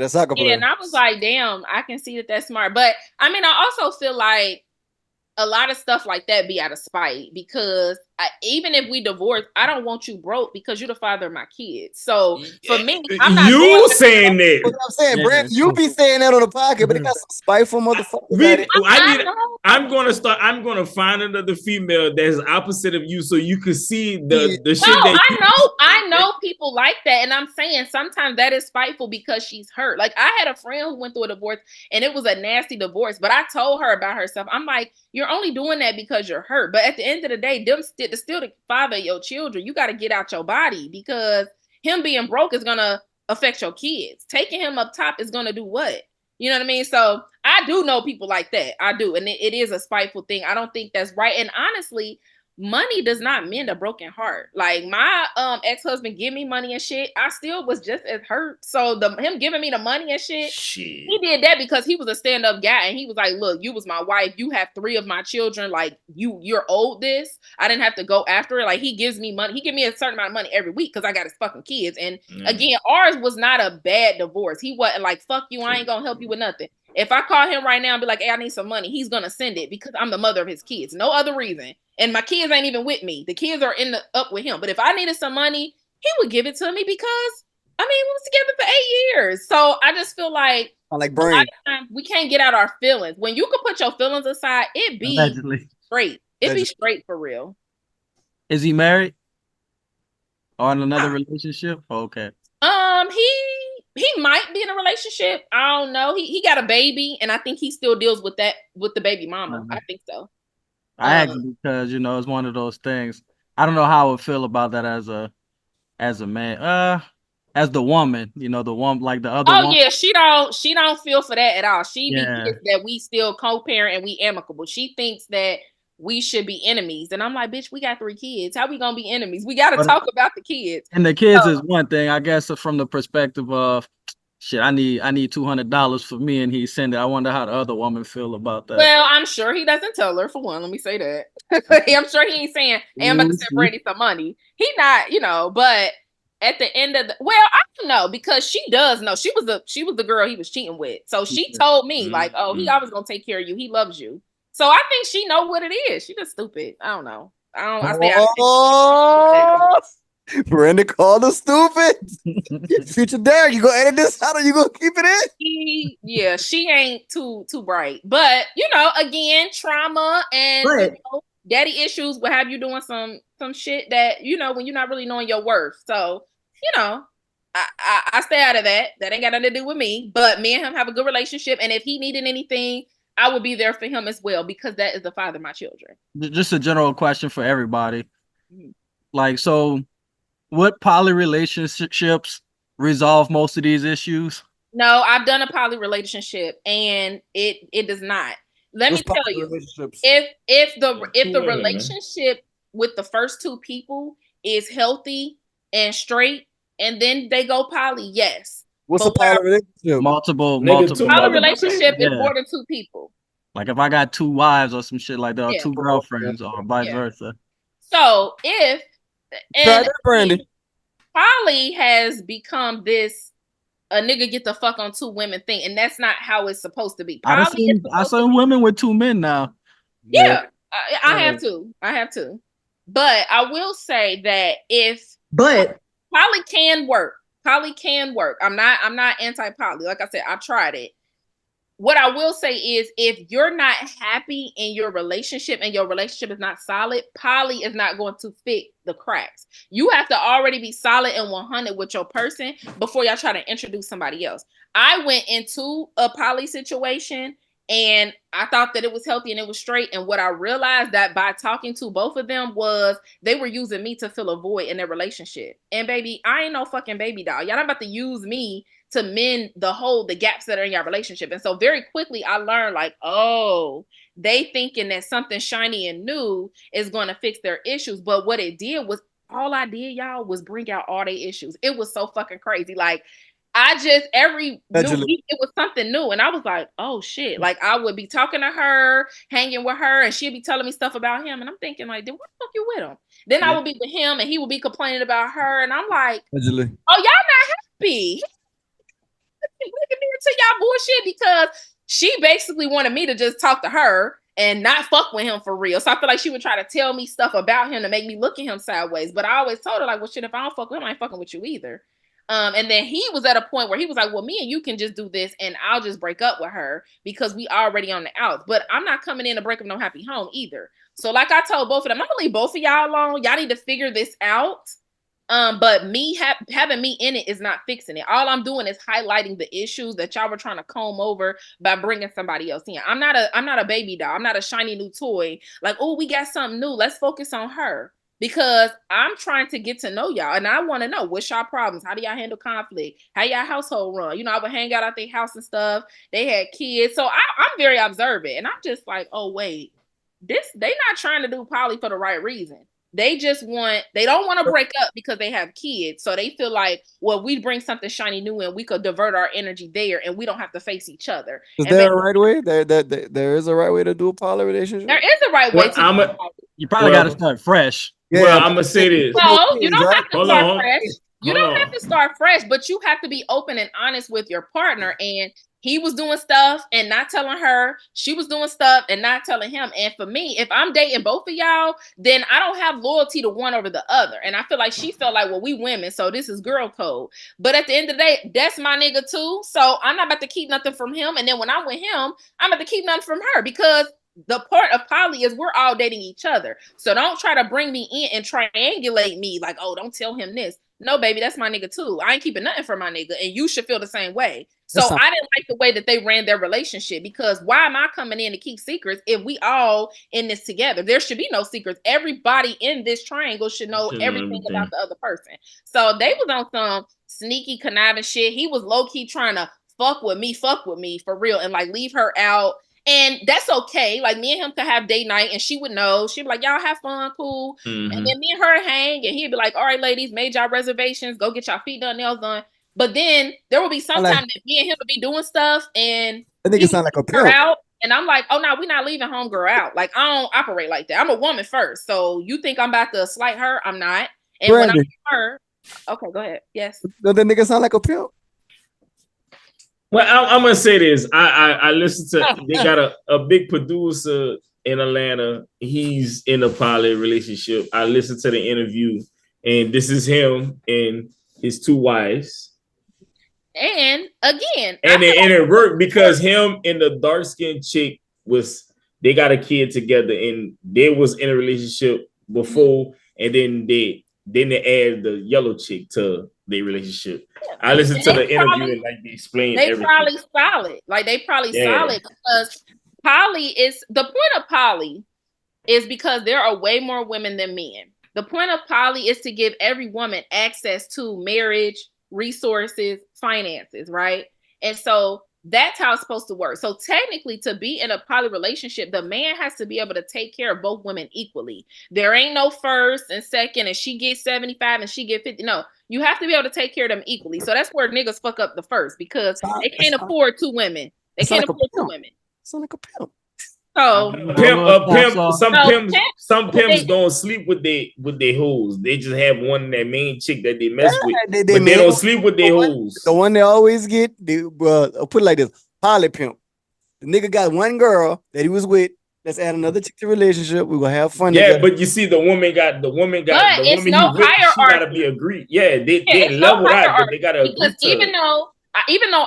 soccer player, and I was like, damn, I can see that that's smart. But I mean, I also feel like a lot of stuff like that be out of spite because even if we divorce, I don't want you broke because you're the father of my kids. So for me, you saying that. What I'm saying, Yeah, Brand, you be saying that on the podcast, but it got some spiteful motherfuckers at it. I'm gonna find another female that's opposite of you, so you can see the shit No, that I know people like that, and I'm saying sometimes that is spiteful because she's hurt. Like I had a friend who went through a divorce, and it was a nasty divorce. But I told her about herself. I'm like, you're only doing that because you're hurt. But at the end of the day, them still the father of your children. You got to get out your body because him being broke is gonna affect your kids. Taking him up top is gonna do what? You know what I mean? So I do know people like that. I do, and it is a spiteful thing. I don't think that's right. And honestly, money does not mend a broken heart. Like my ex-husband give me money and shit, I still was just as hurt. So him giving me the money and shit, he did that because he was a stand-up guy and he was like, look, you was my wife, you have 3 of my children, like you're owed this. I didn't have to go after it. Like he gives me money, he give me a certain amount of money every week because I got his fucking kids. And again, ours was not a bad divorce. He wasn't like, fuck you, I ain't gonna help you with nothing. If I call him right now and be like, hey, I need some money, he's gonna send it because I'm the mother of his kids. No other reason. And my kids ain't even with me. The kids are up with him. But if I needed some money, he would give it to me because I mean we was together for 8 years. So I just feel like we can't get out our feelings. When you can put your feelings aside, it be straight. It be straight for real. Is he married? Or in another relationship? Okay. He might be in a relationship. I don't know. He got a baby, and I think he still deals with that with the baby mama. I think so. I asked because it's one of those things. I don't know how I would feel about that as a man. As the woman, the one like the other one. Oh yeah, she don't feel for that at all. She thinks that we still co-parent and we amicable. She thinks that we should be enemies. And I'm like, bitch, we got 3 kids. How we gonna be enemies? We gotta talk about the kids. And the kids is one thing, I guess, from the perspective of shit, I need $200 for me and he send it. I wonder how the other woman feel about that. Well, I'm sure he doesn't tell her for one. Let me say that. I'm sure he ain't saying, hey, I'm about to send Brandi some money. He not, but at the end of I don't know because she does know. She was the girl he was cheating with. So she told me like, oh, he always gonna take care of you. He loves you. So I think she know what it is. She just stupid. I don't know. Brenda called her stupid. Future dad, you gonna edit this out or you gonna keep it in? She ain't too bright. But again, trauma and daddy issues will have you doing some shit that when you're not really knowing your worth. So I stay out of that. That ain't got nothing to do with me. But me and him have a good relationship, and if he needed anything, I would be there for him as well because that is the father of my children. Just a general question for everybody. Like, so what poly relationships resolve most of these issues? No, I've done a poly relationship and it does not. Let me tell you, if the relationship with the first 2 people is healthy and straight, and then they go poly, yes. What's a poly relationship? Multiple. Poly relationship is more than 2 people. Like if I got 2 wives or some shit like that, or 2 girlfriends, or vice versa. So if poly has become this a nigga get the fuck on 2 women thing, and that's not how it's supposed to be. I seen women with 2 men now. Yeah, I have to. But I will say that poly can work. Poly can work. I'm not anti-poly. Like I said, I tried it. What I will say is if you're not happy in your relationship and your relationship is not solid, poly is not going to fit the cracks. You have to already be solid and 100 with your person before y'all try to introduce somebody else. I went into a poly situation and I thought that it was healthy and it was straight. And what I realized that by talking to both of them was they were using me to fill a void in their relationship. And baby, I ain't no fucking baby doll. Y'all not about to use me to mend the gaps that are in your relationship. And so very quickly I learned like, oh, they thinking that something shiny and new is going to fix their issues. But what it did was all I did, y'all, was bring out all their issues. It was so fucking crazy. Like every new week it was something new. And I was like, oh shit. Like I would be talking to her, hanging with her, and she'd be telling me stuff about him. And I'm thinking like, then what the fuck you with him? Then I would be with him and he would be complaining about her. And I'm like, oh, y'all not happy. Looking into y'all bullshit because she basically wanted me to just talk to her and not fuck with him for real. So I feel like she would try to tell me stuff about him to make me look at him sideways. But I always told her like, well, shit, if I don't fuck with him, I ain't fucking with you either. And then he was at a point where he was like, well, me and you can just do this and I'll just break up with her because we already on the outs. But I'm not coming in to break up no happy home either. So like I told both of them, I'm gonna leave both of y'all alone. Y'all need to figure this out. But me having me in it is not fixing it. All I'm doing is highlighting the issues that y'all were trying to comb over by bringing somebody else in. I'm not a baby doll. I'm not a shiny new toy. Like, oh, we got something new. Let's focus on her. Because I'm trying to get to know y'all and I want to know what's y'all problems. How do y'all handle conflict? How y'all household run? You know, I would hang out at their house and stuff. They had kids. So I'm very observant. And I'm just like, oh, wait, they not trying to do poly for the right reason. They don't want to break up because they have kids. So they feel like, well, we bring something shiny new and we could divert our energy there and we don't have to face each other. Is there a right way? There is a right way to do a poly relationship? There is a right way to you probably got to start fresh. Yeah, well, I'm gonna say this. No, you don't have to start fresh. You don't have to start fresh, but you have to be open and honest with your partner. And he was doing stuff and not telling her. She was doing stuff and not telling him. And for me, if I'm dating both of y'all, then I don't have loyalty to one over the other. And I feel like she felt like, well, we women, so this is girl code. But at the end of the day, that's my nigga too. So I'm not about to keep nothing from him. And then when I'm with him, I'm about to keep nothing from her because the part of poly is we're all dating each other. So don't try to bring me in and triangulate me like, oh, don't tell him this. No, baby, that's my nigga too. I ain't keeping nothing from my nigga, and you should feel the same way. So I didn't like the way that they ran their relationship because why am I coming in to keep secrets if we all in this together? There should be no secrets. Everybody in this triangle should know everything about the other person. So they was on some sneaky conniving shit. He was low key trying to fuck with me for real, and like leave her out. And that's okay. Like me and him could have date night and she would know. She'd be like, y'all have fun, cool. Mm-hmm. And then me and her hang and he'd be like, all right, ladies, made y'all reservations. Go get y'all feet done, nails done. But then there will be some time that me and him would be doing stuff and I think it sounds like a pill. Out, and I'm like, oh no, we're not leaving homegirl out. Like I don't operate like that. I'm a woman first. So you think I'm about to slight her? I'm not. And Brandi, when I'm with her, okay, go ahead. Yes. Does that nigga sound like a pill? Well, I'm gonna say this. I listened to. They got a big producer in Atlanta. He's in a poly relationship. I listened to the interview, and this is him and his two wives. And again, and it worked because him and the dark skinned chick they got a kid together, and they was in a relationship before, and then they added the yellow chick to their relationship. I listened to the interview and like they explained everything. Probably solid. Like they probably solid because poly is the point of poly is because there are way more women than men. The point of poly is to give every woman access to marriage, resources, finances, right? And so that's how it's supposed to work. So technically, to be in a poly relationship, the man has to be able to take care of both women equally. There ain't no first and second, and she gets 75 and she get 50. No, you have to be able to take care of them equally. So that's where niggas fuck up the first because they can't afford two women. They can't afford two women. It's not like a pimp. So some pimps don't sleep with their hoes. They just have one that main chick that they mess with, but they don't sleep with their hoes. The one they always get, I'll put it like this: poly pimp. The nigga got one girl that he was with. Let's add another chick to the relationship. We gonna have fun. Yeah, together. But you see, the woman got the woman it's no with, hierarchy. She gotta be agreed. Yeah, they level out, but they gotta agree. Because even though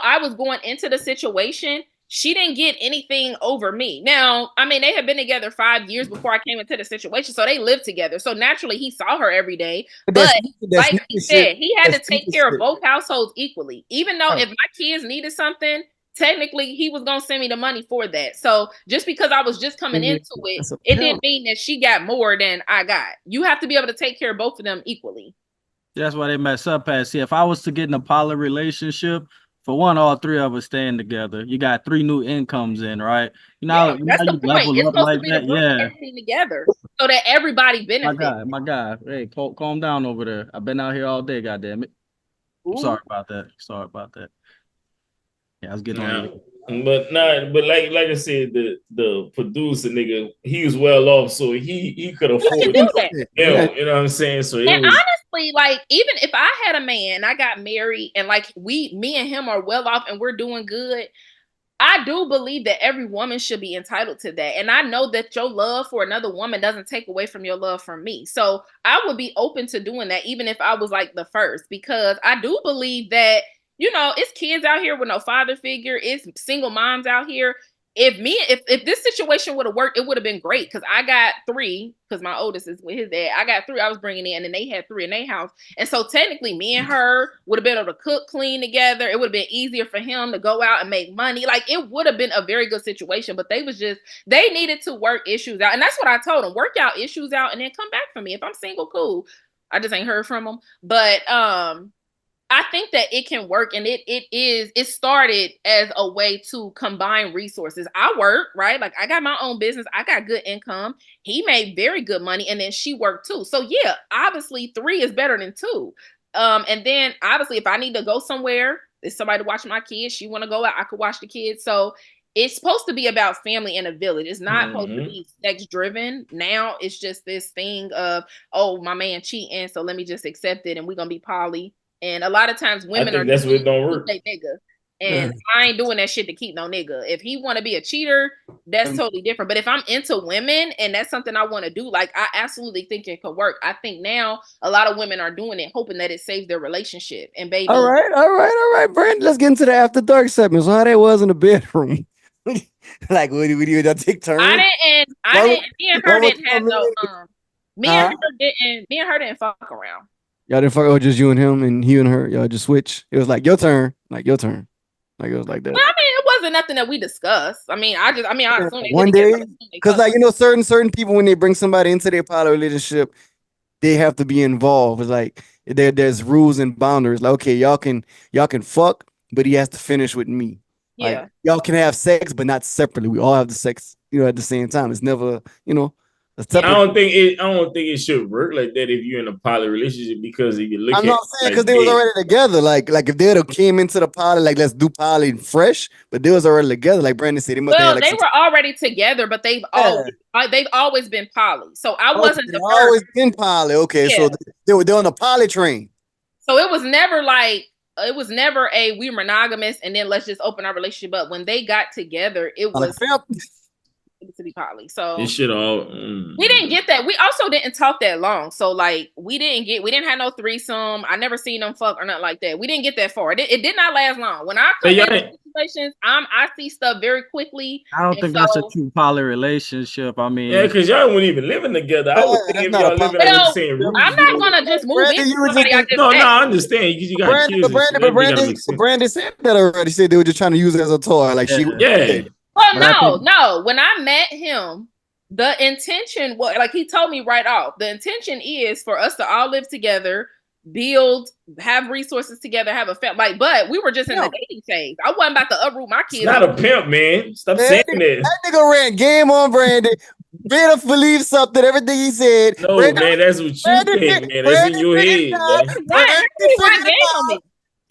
I was going into the situation, she didn't get anything over me. Now, I mean, they had been together 5 years before I came into the situation, so they lived together. So naturally, he saw her every day. But like he said, he had to take care of both households equally. Even though if my kids needed something, technically, he was going to send me the money for that. So just because I was just coming into it didn't mean that she got more than I got. You have to be able to take care of both of them equally. That's why they mess up. See, if I was to get in a poly relationship, for one, all three of us staying together. You got 3 new incomes in, right? That's the point. It's supposed to be to bring everything together so that everybody benefits. My guy. Hey, calm down over there. I've been out here all day, goddammit. I'm sorry about that. Yeah, I was getting on you. But like I said, the producer nigga, he was well off, so he could afford it. Yeah, you know what I'm saying? So honestly, like even if I had a man, I got married, and like me and him are well off and we're doing good, I do believe that every woman should be entitled to that. And I know that your love for another woman doesn't take away from your love for me. So I would be open to doing that, even if I was like the first, because I do believe that, it's kids out here with no father figure, it's single moms out here. If this situation would have worked, it would have been great because I got 3, because my oldest is with his dad. I got 3 I was bringing in, and they had 3 in their house. And so technically me and her would have been able to cook, clean together. It would have been easier for him to go out and make money. Like, it would have been a very good situation, but they needed to work issues out. And that's what I told them, work out issues out and then come back for me. If I'm single, cool. I just ain't heard from them. But I think that it can work, and it started as a way to combine resources. I work, right? Like, I got my own business. I got good income. He made very good money, and then she worked too. So yeah, obviously 3 is better than 2. And then obviously if I need to go somewhere, there's somebody to watch my kids. She want to go out, I could watch the kids. So it's supposed to be about family and a village. It's not supposed to be sex driven. Now it's just this thing of, oh, my man cheating, so let me just accept it and we're gonna be poly. And a lot of times women are that's what don't work. Nigga. And I ain't doing that shit to keep no nigga. If he want to be a cheater, that's totally different. But if I'm into women and that's something I want to do, like, I absolutely think it could work. I think now a lot of women are doing it, hoping that it saves their relationship. And baby, all right, Brandon. Let's get into the after dark segment. So how that was in the bedroom? Like, what do you take turns? I didn't. Me and her didn't have no. Me and her didn't fuck around. Y'all didn't fuck over, just you and him, and he and her. Y'all just switch. It was like your turn, like your turn, like it was like that. Well, I mean, it wasn't nothing that we discussed. I assume one day, because like certain people, when they bring somebody into their poly relationship, they have to be involved. It's like there's rules and boundaries. Like, okay, y'all can fuck, but he has to finish with me. Yeah, like, y'all can have sex, but not separately. We all have the sex, at the same time. It's never, I don't think it should work like that if you're in a poly relationship, because if you look I'm not saying because they was already together. Like if they'd have came into the poly, like, let's do poly fresh, but they was already together. Like Brandi said, they must have they were already together, but they've always been poly. So I wasn't the first. Always been poly. Okay, yeah. So they're on the poly train. So it was never a we monogamous and then let's just open our relationship up. When they got together, it was to be poly. So it should all we didn't get that. We also didn't talk that long. So like we didn't have no threesome. I never seen them fuck or nothing like that. We didn't get that far. It did not last long. When I come into situations, I see stuff very quickly. I don't think that's a true poly relationship. I mean, yeah, because y'all weren't even living together. I would think if y'all living in the same room. I'm not gonna just move in. No, I understand because you got kids. Brandi said that already. Said they were just trying to use it as a toy. Like Well, no. When I met him, the intention was, like, he told me right off, the intention is for us to all live together, build, have resources together, have a family. But we were just in the dating phase. I wasn't about to uproot my kids. It's not a pimp, man. Stop saying that. That nigga ran game on Brandi. Better believe something, everything he said. No, man, that's what you think, man. That's in your head, man.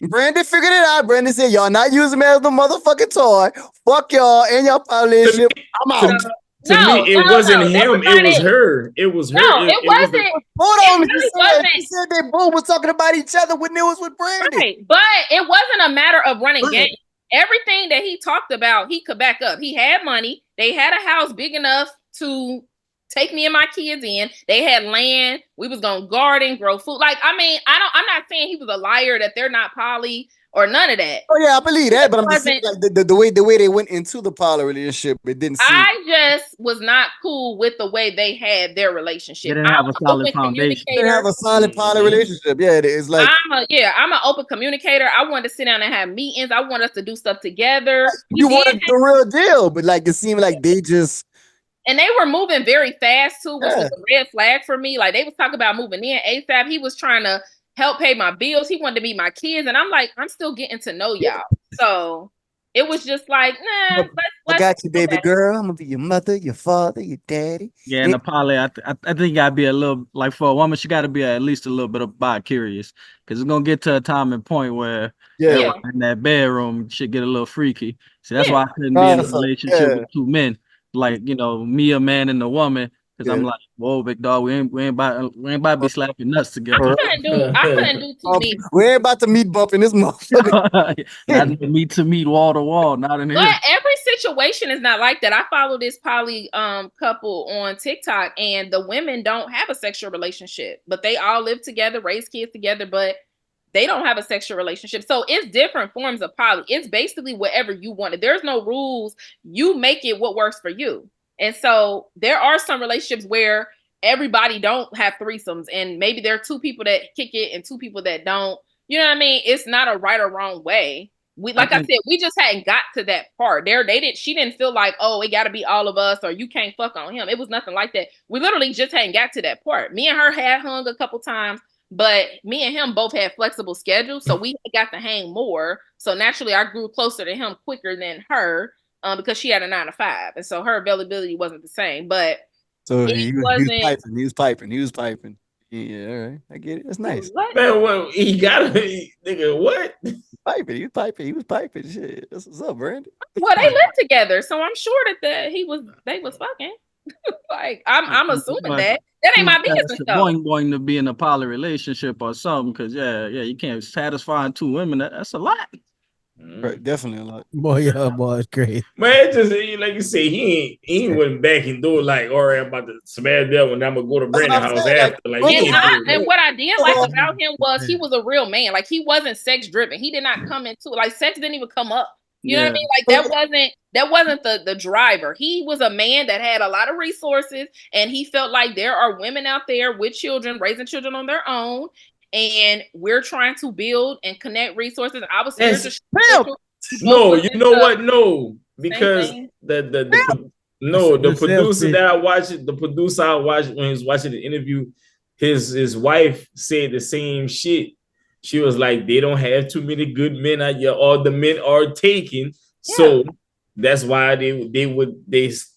Brandi figured it out. Brandi said, y'all not using me as the motherfucking toy. Fuck y'all and y'all relationship. I'm out. To me, it wasn't him. It was her. It was her. No, it wasn't. Hold on. He said they both were talking about each other when it was with Brandi. Right. But it wasn't a matter of running game. Everything that he talked about, he could back up. He had money. They had a house big enough to take me and my kids in. They had land. We was gonna garden, grow food. Like, I mean, I'm not saying he was a liar, that they're not poly or none of that. Oh yeah, I believe that, but I'm just saying, like, the way they went into the poly relationship, it didn't seem. I just was not cool with the way they had their relationship. They didn't have a solid foundation. They didn't have a solid poly relationship. Yeah, it's like I'm an open communicator. I wanted to sit down and have meetings. I want us to do stuff together. You wanted the real deal, but like it seemed like they just. And they were moving very fast too, which was a red flag for me. Like, they was talking about moving in ASAP. He was trying to help pay my bills. He wanted to meet my kids, and I'm like, I'm still getting to know y'all. So it was just like, nah. I got you, baby girl. I'm gonna be your mother, your father, your daddy. Yeah, and the poly, I think you gotta be a little, like, for a woman, she gotta be at least a little bit of bi-curious, because it's gonna get to a time and point where in that bedroom shit get a little freaky. So that's why I couldn't be in a relationship with 2 men. Like, me, a man, and a woman. Because I'm like, whoa, big dog, we ain't about to be slapping nuts together. I couldn't do too many. We ain't about to meet bump in this motherfucker. Not meet to meet, wall to wall, not in here. But every situation is not like that. I follow this poly couple on TikTok, and the women don't have a sexual relationship, but they all live together, raise kids together, but they don't have a sexual relationship. So it's different forms of poly. It's basically whatever you wanted. There's no rules. You make it what works for you. And so there are some relationships where everybody don't have threesomes, and maybe there are two people that kick it and two people that don't. You know what I mean? It's not a right or wrong way. I said, we just hadn't got to that part. She didn't feel like, oh, it got to be all of us or you can't fuck on him. It was nothing like that. We literally just hadn't got to that part. Me and her had hung a couple times, but me and him both had flexible schedules, so we got to hang more. So naturally, I grew closer to him quicker than her because she had a 9 to 5, and so her availability wasn't the same. But so he was piping. Yeah, all right, I get it. That's nice. Man, well, he got a nigga. What? He was piping. Shit, that's what's up, Brandi. Well, they lived together, so I'm sure that they was fucking. Like I'm assuming that ain't my business though. Going to be in a poly relationship or something, because you can't satisfy 2 women. That's a lot. Right, definitely a lot. Boy, it's great. Man, it just like you say, he went back and do it like, all right, I'm about to smash that one. I'm gonna go to Brandon's house after. Like, and what I did like about him was he was a real man. Like, he wasn't sex driven. He did not come into it. Like, sex didn't even come up. You know what I mean? Like, that wasn't the driver. He was a man that had a lot of resources, and he felt like there are women out there with children, raising children on their own, and we're trying to build and connect resources. I was no, you know what? No, because the producer that I watched, the producer I watched when he was watching the interview, his wife said the same shit. She was like, they don't have too many good men out here, all the men are taken. Yeah. So that's why they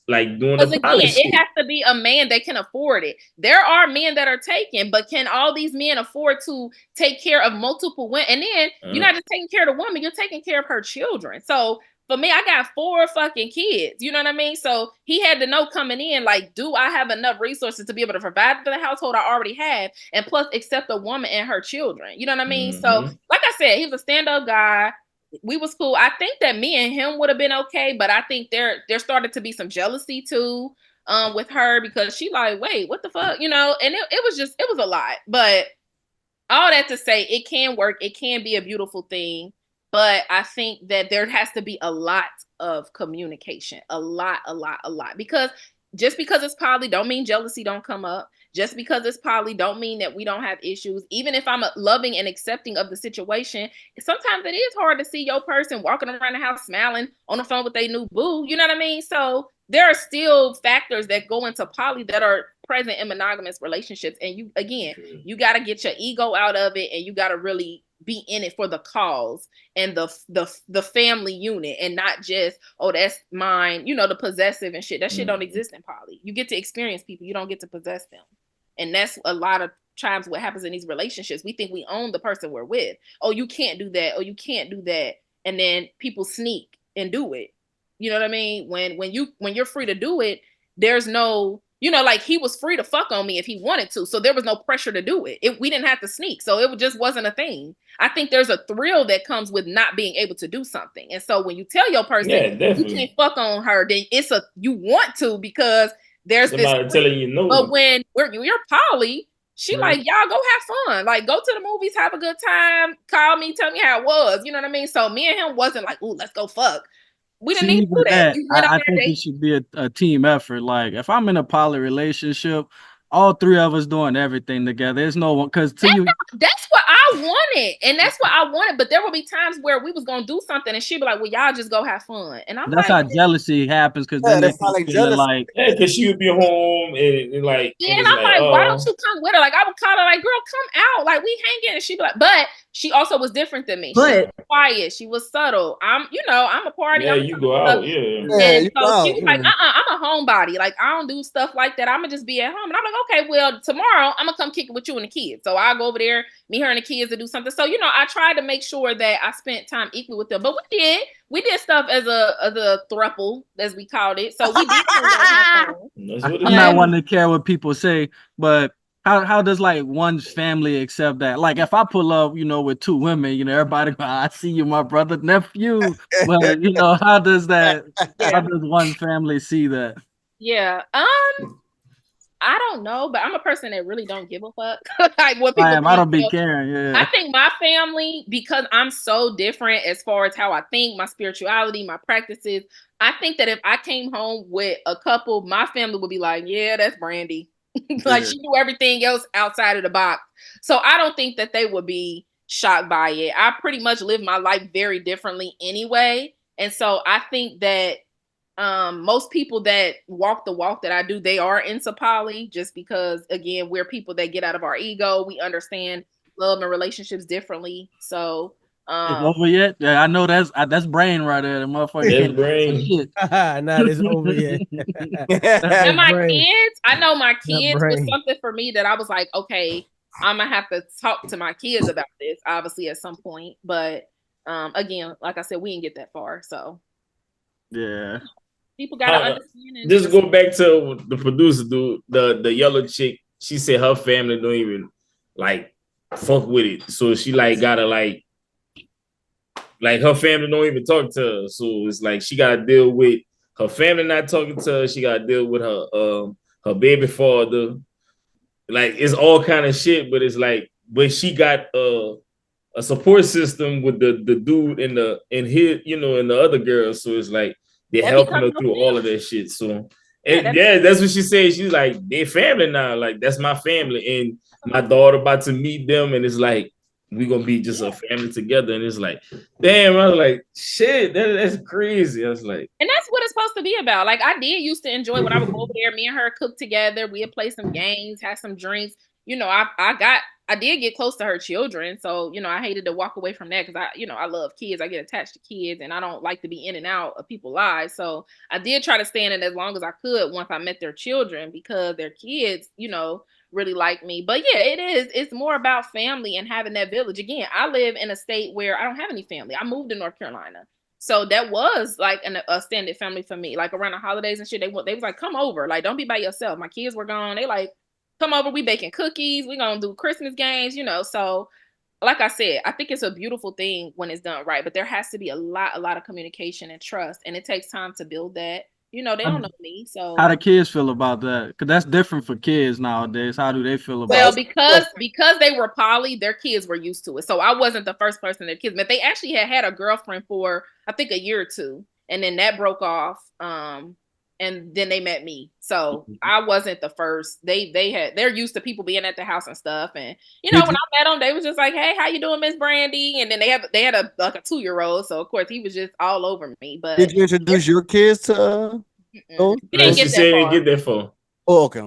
like doing the again, it has to be a man that can afford it. There are men that are taken, but can all these men afford to take care of multiple women? And then you're not just taking care of the woman, you're taking care of her children. So for me, I got 4 fucking kids. You know what I mean? So he had to know coming in, like, do I have enough resources to be able to provide for the household I already have, and plus accept a woman and her children? You know what I mean? So, like I said, he was a stand-up guy. We was cool. I think that me and him would have been okay, but I think there started to be some jealousy too, with her, because she like, wait, what the fuck? You know, and it was a lot. But all that to say, it can work. It can be a beautiful thing. But I think that there has to be a lot of communication, a lot, because just because it's poly don't mean jealousy don't come up. Just because it's poly don't mean that we don't have issues. Even if I'm loving and accepting of the situation, sometimes it is hard to see your person walking around the house smiling on the phone with their new boo. You know what I mean? So there are still factors that go into poly that are present in monogamous relationships. And you got to get your ego out of it, and you got to really be in it for the cause and the family unit, and not just, oh, that's mine, you know, the possessive and shit. That shit don't exist in poly. You get to experience people, you don't get to possess them. And that's a lot of times what happens in these relationships. We think we own the person we're with. Oh, you can't do that. Oh, you can't do that. And then people sneak and do it. You know what I mean? When you're free to do it, there's no, you know, like, he was free to fuck on me if he wanted to. So there was no pressure to do it. We didn't have to sneak. So it just wasn't a thing. I think there's a thrill that comes with not being able to do something. And so when you tell your person you can't fuck on her, then you want to, because there's somebody telling you no. But when you're poly, she like, y'all go have fun. Like, go to the movies, have a good time, call me, tell me how it was. You know what I mean? So me and him wasn't like, ooh, let's go fuck. We didn't need to do that. I think it should be a team effort. Like, if I'm in a poly relationship, all 3 of us doing everything together. There's no one, because that's what I wanted, and that's what I wanted. But there will be times where we was gonna do something, and she'd be like, "Well, y'all just go have fun." And that's like, how jealousy happens, because then that's like jealousy. Like, because she would be home and like, and I'm like, why don't you come with her? Like, I would call her, like, girl, come out, like, we hanging, and she'd be like, but she also was different than me. But she was quiet, she was subtle. I'm a party. Yeah, you go out, yeah. And so she was like, I'm a homebody. Like, I don't do stuff like that. I'm gonna just be at home. And I'm like, okay, well, tomorrow I'm gonna come kick it with you and the kids. So I'll go over there, meet her and the kids to do something. So, I tried to make sure that I spent time equally with them. But we did stuff as a throuple, as we called it. So we did. I'm not one to care what people say, but how does like one's family accept that? Like if I pull up, with two women, everybody go, I see you, my brother, nephew. But how does that? Yeah. How does one's family see that? Yeah. I don't know, but I'm a person that really don't give a fuck. Like what people I don't be caring. Yeah. I think my family, because I'm so different as far as how I think, my spirituality, my practices, I think that if I came home with a couple, my family would be like, yeah, that's Brandi. Like she do everything else outside of the box. So I don't think that they would be shocked by it. I pretty much live my life very differently anyway. And so I think that most people that walk the walk that I do, they are into poly, just because again, we're people that get out of our ego. We understand love and relationships differently. So it's over yet? Yeah, I know that's brain right there. The motherfucker. That's brain. Shit. Not it's over yet. And my kids, I know my kids was brain. something for me that I was like, okay, I'm gonna have to talk to my kids about this, obviously at some point. But again, like I said, we didn't get that far. So yeah. People gotta understand. Just go back to the producer, dude. The yellow chick. She said her family don't even like fuck with it. So she gotta her family don't even talk to her. So it's like she gotta deal with her family not talking to her. She gotta deal with her baby father. Like it's all kind of shit, but it's like, but she got a support system with the dude and the other girls. So it's like they're helping her through all of that shit. So that's what she said. She's like, they're family now. Like that's my family, and my daughter about to meet them, and it's like we're gonna be just a family together. And it's like, damn, I was like, shit, that's crazy. I was like, and that's what it's supposed to be about. Like I did used to enjoy when I would go over there, me and her cook together, we'd play some games, have some drinks. I did get close to her children. So, I hated to walk away from that because I love kids. I get attached to kids and I don't like to be in and out of people's lives. So I did try to stay in it as long as I could once I met their children because their kids, really like me. But yeah, it's more about family and having that village. Again, I live in a state where I don't have any family. I moved to North Carolina. So that was like a extended family for me. Like around the holidays and shit, they was like, come over. Like, don't be by yourself. My kids were gone. They like, come over, we baking cookies, we gonna do Christmas games, so like I said, I think it's a beautiful thing when it's done right, but there has to be a lot of communication and trust, and it takes time to build that. They don't know me, so how do kids feel about that? Because that's different for kids nowadays. How do they feel about it? Well, because they were poly, their kids were used to it, so I wasn't the first person their kids met. They actually had a girlfriend for I think a year or two, and then that broke off. And then they met me. So I wasn't the first. They're used to people being at the house and stuff. And when I met them, they was just like, hey, how you doing, Miss Brandi? And then they had a 2-year-old. So of course he was just all over me. But did you introduce your kids to he didn't get that far. Oh, okay.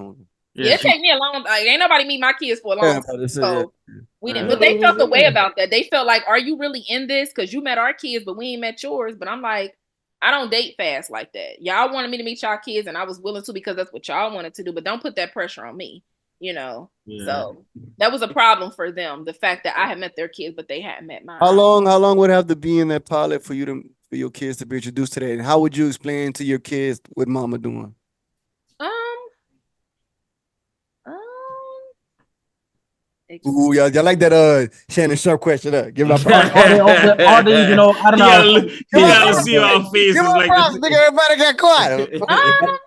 Yeah, it take me a long time. Ain't nobody meet my kids for a long time. So we didn't, but they felt the way about that. They felt like, are you really in this? Because you met our kids, but we ain't met yours. But I'm like, I don't date fast like that. Y'all wanted me to meet y'all kids, and I was willing to because that's what y'all wanted to do. But don't put that pressure on me, Yeah. So that was a problem for them. The fact that I had met their kids, but they hadn't met mine. How long would it have to be in that pilot for your kids to be introduced to that? And how would you explain to your kids what mama doing? Ooh, y'all like that Shannon Sharp question. Give it up. Are they, I don't know. You gotta see our faces like nigga, everybody got quiet.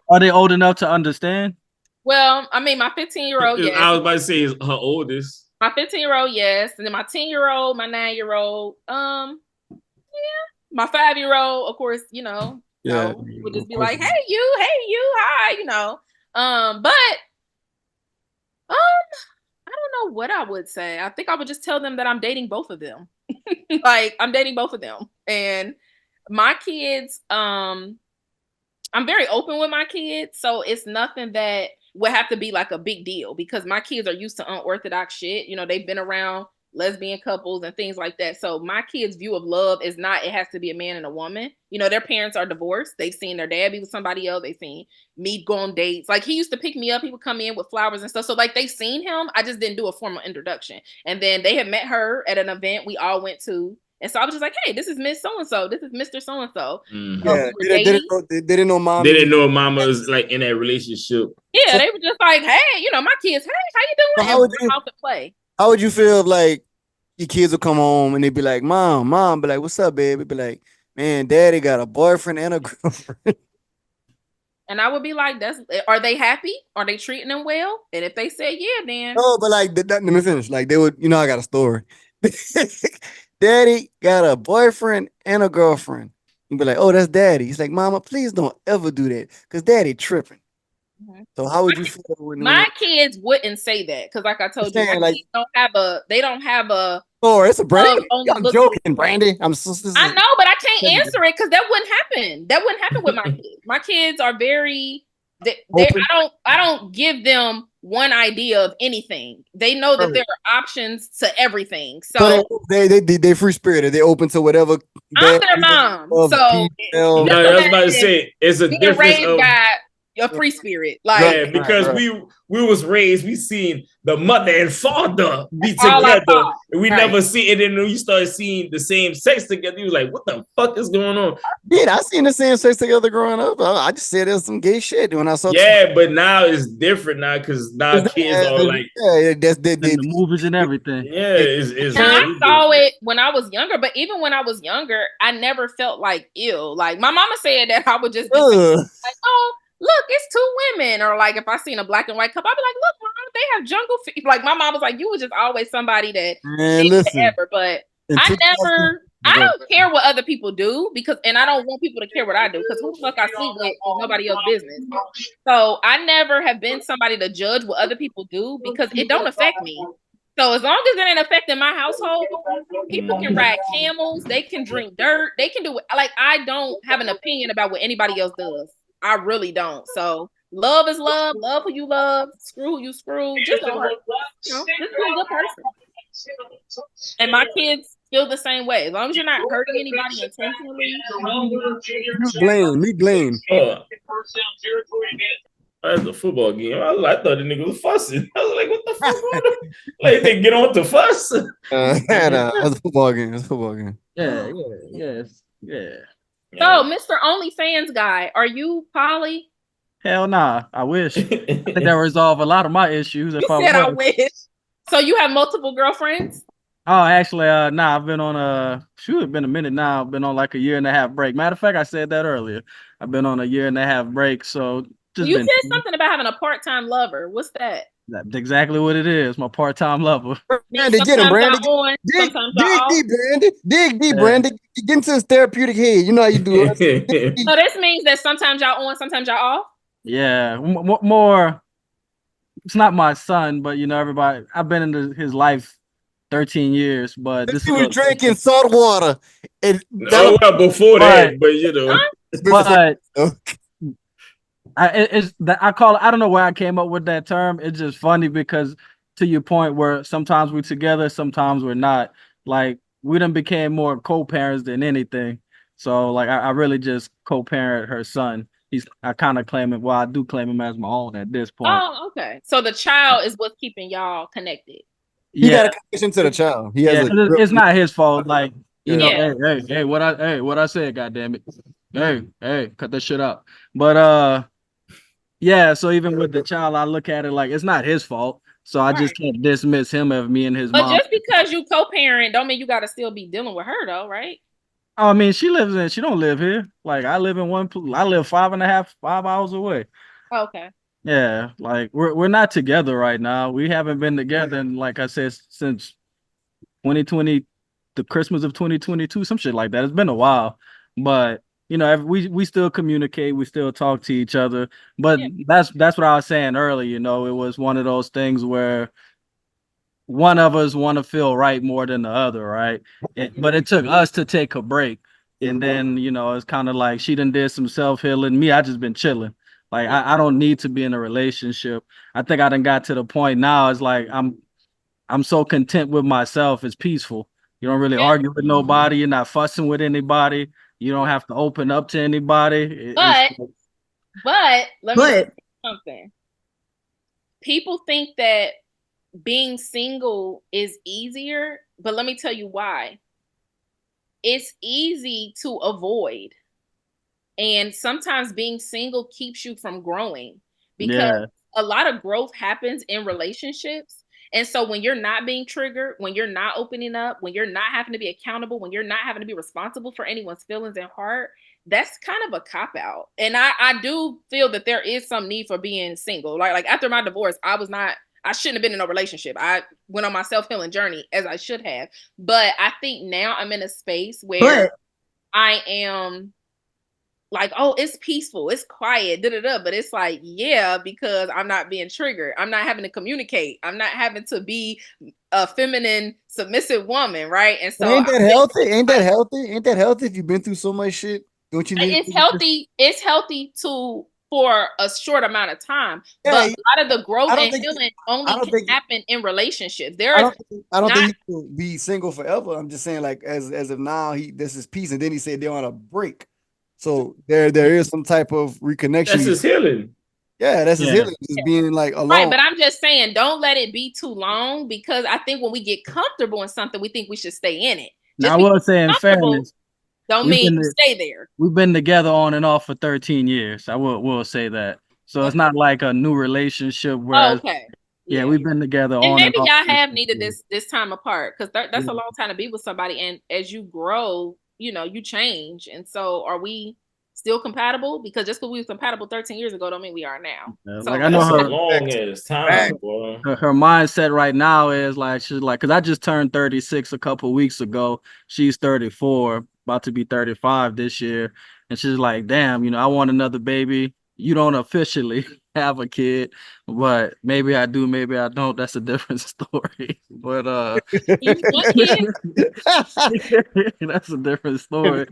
Are they old enough to understand? Well, I mean, my 15-year-old, yes. I was about to say is her oldest. My 15-year-old, yes. And then my 10-year-old, my 9-year-old, yeah. My 5-year-old, of course, would just be like, hey you, hi, but I don't know what I would say. I think I would just tell them that I'm dating both of them. Like I'm dating both of them. And my kids, I'm very open with my kids. So it's nothing that would have to be like a big deal because my kids are used to unorthodox shit. They've been around lesbian couples and things like that. So my kids' view of love is not it has to be a man and a woman. You know, their parents are divorced. They've seen their dad be with somebody else. They've seen me go on dates. Like he used to pick me up. He would come in with flowers and stuff. So like they've seen him. I just didn't do a formal introduction. And then they had met her at an event we all went to. And so I was just like, hey, this is Miss So-and-so. This is Mr. So-and-so. Yeah, they didn't know mom. They didn't know mama was like in that relationship. Yeah, they were just like, hey, you know, my kids, hey, how you doing? How would you, out to play. How would you feel like your kids will come home and they'd be like, mom, be like, what's up, baby? Be like, man, daddy got a boyfriend and a girlfriend. And I would be like, are they happy? Are they treating them well? And if they say yeah, then no, but like let me finish. Like they would, you know, I got a story. Daddy got a boyfriend and a girlfriend. You'd be like, oh, that's daddy. He's like, mama, please don't ever do that. Because daddy tripping. Mm-hmm. So how would you feel when kids wouldn't say that? Because like I told you, my kids they don't have a oh, it's a Brandi. I'm joking, Brandi. I know, but I can't answer it because that wouldn't happen. That wouldn't happen with my kids. My kids are very I don't give them one idea of anything. They know that there are options to everything. So they free spirited. They open to whatever. I'm their mom. So I was about to say it's a difference of a free spirit. Like because we was raised, we seen the mother and father be together. And we never see it, and then you start seeing the same sex together. You was like, what the fuck is going on? Yeah, I seen the same sex together growing up. I just said there's some gay shit when I saw. Yeah, but now it's different now because now kids are like the movies and everying. Yeah, it's I saw it when I was younger, but even when I was younger, I never felt like ill. Like my mama said that I would just be like, oh, look, it's two women. Or like if I seen a black and white couple, I'd be like, look, mom, they have jungle feet. Like my mom was like, you were just always somebody that ever. But I don't care what other people do and I don't want people to care what I do because who the fuck I sleep with is nobody else's business. So I never have been somebody to judge what other people do because it don't affect me. So as long as it ain't affecting my household, people can ride camels, they can drink dirt, they can do it. Like I don't have an opinion about what anybody else does. I really don't. So love is love. Love who you love. Screw who you screw. Just don't hurt. Just be a good person. And my kids feel the same way. As long as you're not hurting anybody intentionally. Me blame. That's a football game. I thought the nigga was fussing. I was like, what the fuck? Like they get on to fuss. That's a football game. It's a football game. Yeah. So, Mr. OnlyFans guy, are you poly? Hell nah. I wish. I think that resolve a lot of my issues. You said I wish. So you have multiple girlfriends? Oh, actually, nah. I've been on it's been a minute now. I've been on like a 1.5 year break. Matter of fact, I said that earlier. I've been on a 1.5 year break. So you said something about having a part-time lover. What's that? That's exactly what it is. My part-time lover. Brandi, get him, Brandi. Dig deep, Brandi. Get into his therapeutic head. You know how you do it. So this means that sometimes y'all on, sometimes y'all off? Yeah, more. It's not my son, but you know, everybody. I've been into his life 13 years, but this was drinking salt water. Before that, but you know, but. I call it, I don't know why I came up with that term. It's just funny because to your point where sometimes we're together, sometimes we're not. Like we done became more co-parents than anything. So like I really just co-parent her son. I kind of claim it. Well, I do claim him as my own at this point. Oh, okay. So the child is what's keeping y'all connected. He got a connection to the child. It's not his fault. Like you know, hey, what I said, goddamn it. Hey, cut that shit out. But yeah, so even with the child, I look at it like it's not his fault. So I just can't dismiss him as me and his mom. But just because you co-parent don't mean you got to still be dealing with her though, right? I mean, she don't live here. Like I live in I live 5 hours away. Okay. Yeah, like we're not together right now. We haven't been together, and like I said, since 2020, the Christmas of 2022, some shit like that. It's been a while, but you know, we still communicate, we still talk to each other. But that's what I was saying earlier. You know, it was one of those things where one of us want to feel right more than the other, right? But it took us to take a break, and then you know, it's kind of like she done did some self-healing. Me, I just been chilling. Like I don't need to be in a relationship. I think I done got to the point now. It's like I'm so content with myself. It's peaceful. You don't really argue with nobody. You're not fussing with anybody. You don't have to open up to anybody. But let me say something. People think that being single is easier, but let me tell you why. It's easy to avoid. And sometimes being single keeps you from growing because a lot of growth happens in relationships. And so when you're not being triggered, when you're not opening up, when you're not having to be accountable, when you're not having to be responsible for anyone's feelings and heart, that's kind of a cop out. And I do feel that there is some need for being single. Like after my divorce, I shouldn't have been in a relationship. I went on my self-healing journey as I should have. But I think now I'm in a space where I am like, oh, it's peaceful, it's quiet, but it's like, yeah, because I'm not being triggered. I'm not having to communicate. I'm not having to be a feminine, submissive woman, right? And so ain't that healthy? Ain't that healthy? Ain't that healthy if you've been through so much shit? Don't you need it's healthy? It's healthy for a short amount of time, but a lot of the growth and healing only can happen in relationships. I don't think he will be single forever. I'm just saying, like, as of now, this is peace, and then he said they're on a break. So there is some type of reconnection. That's his healing. Yeah, that's his healing. Just being like alone. Right, but I'm just saying, don't let it be too long, because I think when we get comfortable in something, we think we should stay in it. Now, I will say, in fairness, don't mean you stay there. We've been together on and off for 13 years. I will say that. So it's not like a new relationship where yeah, we've been together and on maybe and off. Y'all have needed this time apart, because that's a long time to be with somebody, and as you grow, you change. And so are we still compatible? Because just because we were compatible 13 years ago don't mean we are now. So like, I know her long as time, boy. Her mindset right now is like, she's like, because I just turned 36 a couple weeks ago. She's 34, about to be 35 this year. And she's like, damn, I want another baby. You don't officially have a kid, but maybe I do, maybe I don't. That's a different story. But that's a different story.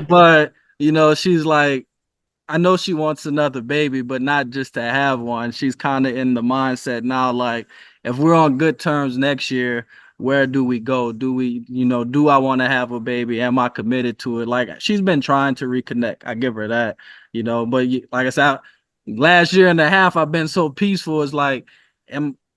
But she's like, I know she wants another baby, but not just to have one. She's kind of in the mindset now, like, if we're on good terms next year, where do we go? Do we, do I want to have a baby? Am I committed to it? Like, she's been trying to reconnect. I give her that, but like I said, last year and a half, I've been so peaceful. It's like,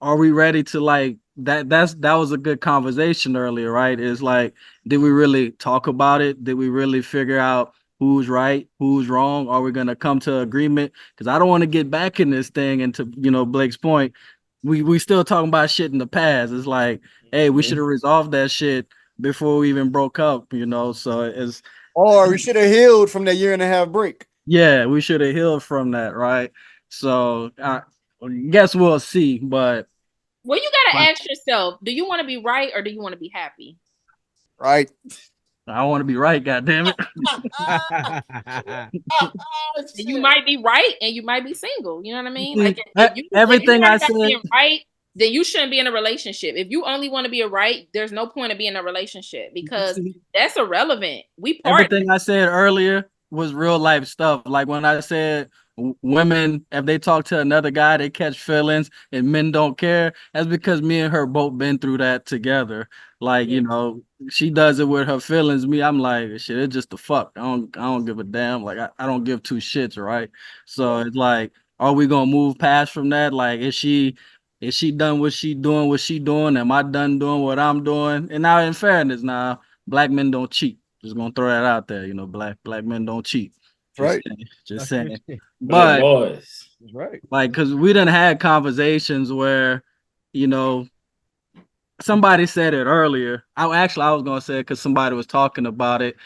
are we ready to, like, that was a good conversation earlier, right? It's like, did we really talk about it? Did we really figure out who's right, who's wrong? Are we gonna come to agreement? Because I don't want to get back in this thing. And to Blake's point, we still talking about shit in the past. It's like, hey, we should have resolved that shit before we even broke up. So it's, or we should have healed from that 1.5-year break. Yeah, we should have healed from that, right? So I guess we'll see. But you gotta ask yourself: do you want to be right, or do you want to be happy? Right. I want to be right, goddammit. You might be right and you might be single. You know what I mean? Like, everything I said, being right, then you shouldn't be in a relationship. If you only want to be right, there's no point of being in a relationship, because that's irrelevant. Everything I said earlier was real life stuff. Like when I said women, if they talk to another guy, they catch feelings, and men don't care. That's because me and her both been through that together. Like, she does it with her feelings. Me, I'm like, shit, it's just the fuck. I don't give a damn. Like, I don't give two shits, right? So it's like, are we gonna move past from that? Like, is she done what she doing? Am I done doing what I'm doing? And now, in fairness, now, black men don't cheat. Just gonna throw that out there. Black men don't cheat. Just saying. But right, like, because we done had conversations where, somebody said it earlier. I was gonna say it because somebody was talking about it.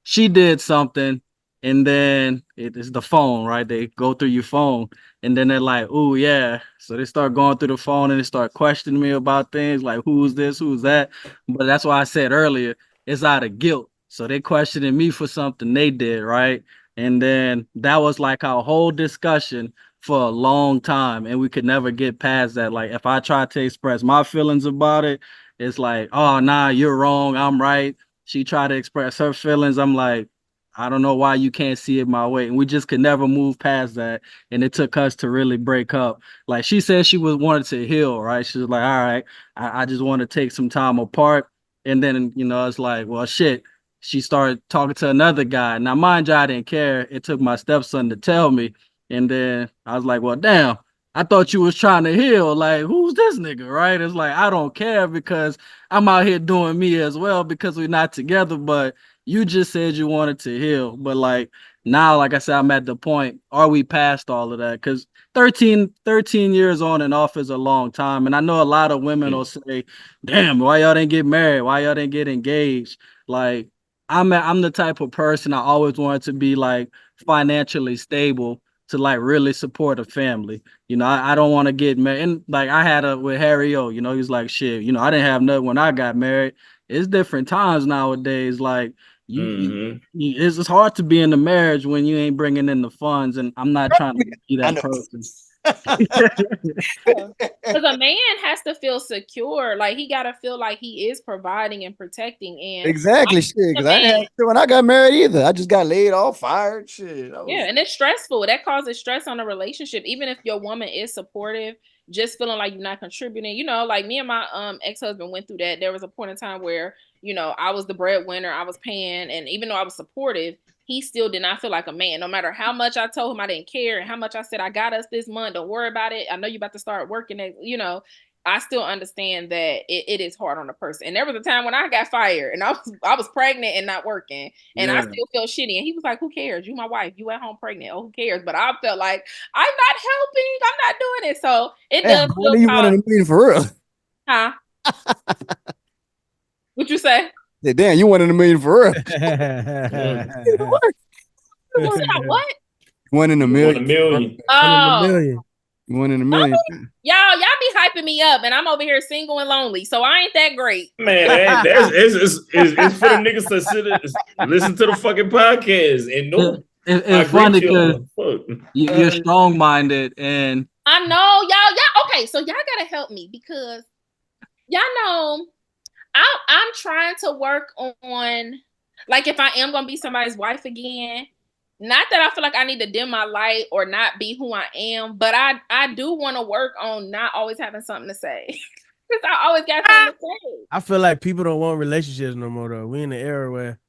She did something, and then it is the phone, right? They go through your phone, and then they're like, "Oh yeah." So they start going through the phone and they start questioning me about things like, "Who's this? Who's that?" But that's why I said earlier, it's out of guilt. So they questioning me for something they did, right? And then that was like our whole discussion for a long time, and we could never get past that. Like, if I try to express my feelings about it, it's like, oh nah, you're wrong, I'm right. She tried to express her feelings. I'm like, I don't know why you can't see it my way. And we just could never move past that. And it took us to really break up. Like she said she wanted to heal, right? She was like, all right, I just want to take some time apart. And then, it's like, well, shit. She started talking to another guy. Now, mind you, I didn't care. It took my stepson to tell me. And then I was like, well, damn, I thought you was trying to heal. Like, who's this nigga, right? It's like, I don't care because I'm out here doing me as well because we're not together. But you just said you wanted to heal. But like now, like I said, I'm at the point, are we past all of that? Because 13 years on and off is a long time. And I know a lot of women will say, damn, why y'all didn't get married? Why y'all didn't get engaged? Like, I'm the type of person I always wanted to be like financially stable to like really support a family. I don't want to get married. And like I had with Harry O, he's like, shit, I didn't have nothing when I got married. It's different times nowadays. Like it's hard to be in the marriage when you ain't bringing in the funds, and I'm not trying to be that person. Because a man has to feel secure, like he gotta feel like he is providing and protecting. And exactly, shit. Because I didn't have shit when I got married either. I just got laid off, fired, shit. Yeah, and it's stressful. That causes stress on a relationship. Even if your woman is supportive, just feeling like you're not contributing. Like me and my ex-husband went through that. There was a point in time where I was the breadwinner, I was paying, and even though I was supportive, he still did not feel like a man. No matter how much I told him I didn't care and how much I said I got us this month, don't worry about it. I know you're about to start working. I still understand that it is hard on a person. And there was a time when I got fired and I was pregnant and not working, and I still felt shitty. And he was like, "Who cares? You my wife. You at home pregnant. Oh, who cares?" But I felt like I'm not helping. I'm not doing it. So it does. What are you wanting to mean for real? Huh? What you say? Hey, damn, you wanted $1 million for real? What? $1 in a million. Oh. $1 in a million. Y'all be hyping me up, and I'm over here single and lonely, so I ain't that great. Man, it's for the niggas to sit listen to the fucking podcast and know. It's funny because you're strong-minded, and I know y'all. Okay, so y'all gotta help me because y'all know I'm trying to work on, like, if I am gonna be somebody's wife again. Not that I feel like I need to dim my light or not be who I am, but I do want to work on not always having something to say. Because I always got something to say. I feel like people don't want relationships no more, though. We in the era where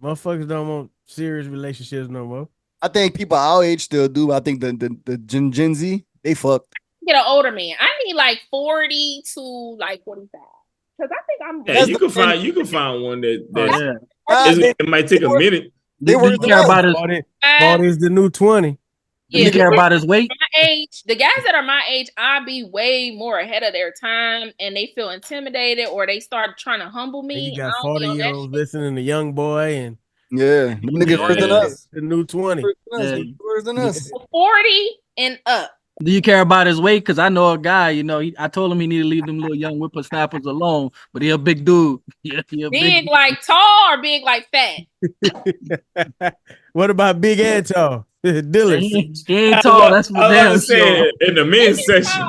motherfuckers don't want serious relationships no more. I think people our age still do. I think the Gen Z, they fucked. Get an older man. I need like 40 to like 45. Because I think I'm. Yeah, you can find one that it might take a minute. They care about his 40 is the new 20. Yeah, you care about his weight. My age, the guys that are my age, I be way more ahead of their time, and they feel intimidated or they start trying to humble me. And you got 40-year-olds listening to Young Boy and them niggas worse than us. The new 20. Worse than us. 40 and up. Do you care about his weight? Because I know a guy, I told him he need to leave them little young whippersnappers alone, but he a big dude. Yeah, big like tall or big like fat? What about big and tall? Dylan. He ain't tall. That's what I was saying in the men's section.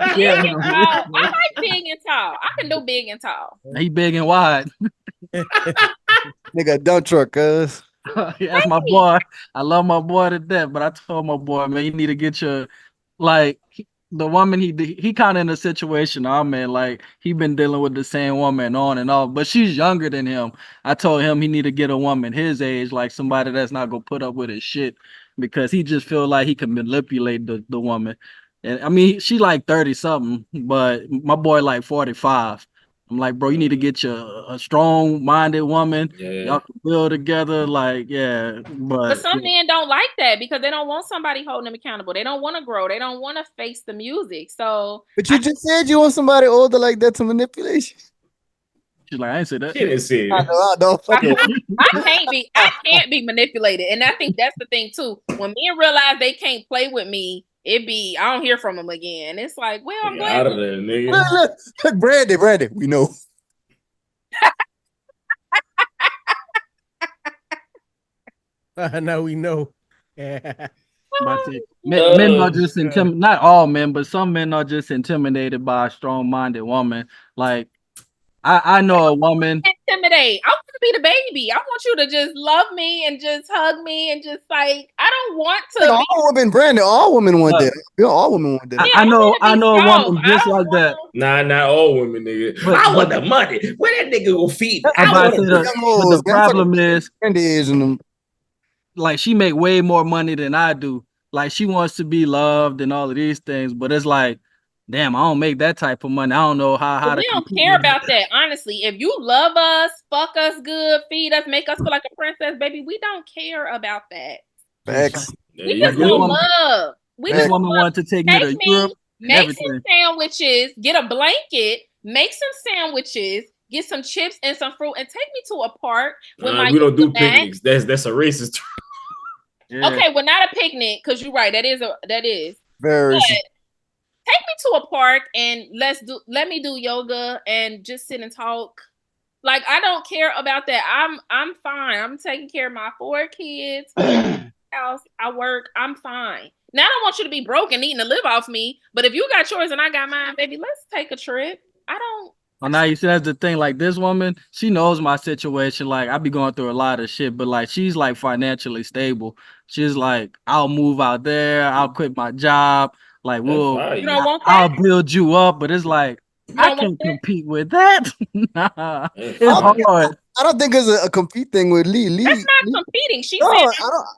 I like big and tall. I can do big and tall. He big and wide. Nigga, dump truck, cuz. That's my boy. I love my boy to death, but I told my boy, man, you need to get your the woman he kind of in a situation, like he been dealing with the same woman on and off, but she's younger than him. I told him he need to get a woman his age, like somebody that's not gonna put up with his shit, because he just feel like he can manipulate the woman. And I mean, she like 30 something, but my boy like 45. I'm like, bro, you need to get a strong-minded woman. Yeah. Y'all can build together, But some men don't like that because they don't want somebody holding them accountable. They don't want to grow. They don't want to face the music. So, but you just said you want somebody older like that to manipulation. She's like, I ain't say that. She didn't say it. I can't be manipulated, and I think that's the thing too. When men realize they can't play with me, I don't hear from them again. It's like, well, I'm glad. Out of there, nigga. Look, Brandi, we know. Now we know. Men are just intimidated. Not all men, but some men are just intimidated by a strong-minded woman. Like, I know a woman. Intimidate. I want to be the baby. I want you to just love me and just hug me and just like I don't want to. Like all women, Brandon, all women want that. Yeah, all women want that. I know a woman just like that. Nah, not all women, nigga. But- I want the money. Where that nigga go feed? I'm I about want to say the but the problem is, and like, she make way more money than I do. Like, she wants to be loved and all of these things, but it's like, damn, I don't make that type of money. I don't know how we to don't care about that. Honestly, if you love us, fuck us good, feed us, make us feel like a princess, baby, we don't care about that. Facts. We just want love. This woman wanted to take me to Europe and make everything. some sandwiches, get a blanket, make some sandwiches, get some chips and some fruit, and take me to a park. We don't do picnics. That's a racist. Yeah. Okay, well, not a picnic, because you're right. That is very. Take me to a park and let me do yoga and just sit and talk. Like, I don't care about that. I'm fine. I'm taking care of my 4 kids. House, I work. I'm fine. Now I don't want you to be broke and needing to live off me. But if you got yours and I got mine, baby, let's take a trip. I don't. Well, now you see, that's the thing. Like, this woman, she knows my situation. Like, I be going through a lot of shit, but like, she's like financially stable. She's like, I'll move out there. I'll quit my job. Like, I'll build you up. But it's like, I can't compete with that. Nah, it's hard. I don't think it's a compete thing with Lee. That's not competing. She said,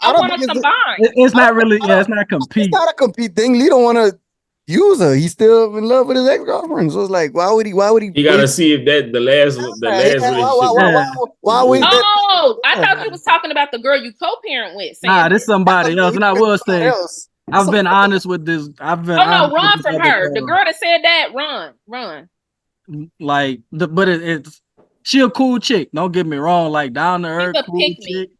I want to combine. It's not really. Yeah, it's not compete. It's not a compete thing. Lee don't want to use her. He's still in love with his ex-girlfriend. So it's like, why would he? You gotta see if that the last relationship. Why would? Oh, I thought you was talking about the girl you co-parent with. Nah, this somebody else. And I will say, I've been honest with this. I've been. Oh no, run from her. The girl that said that, run. Like but it's she a cool chick. Don't get me wrong. Like, down to earth, cool chick.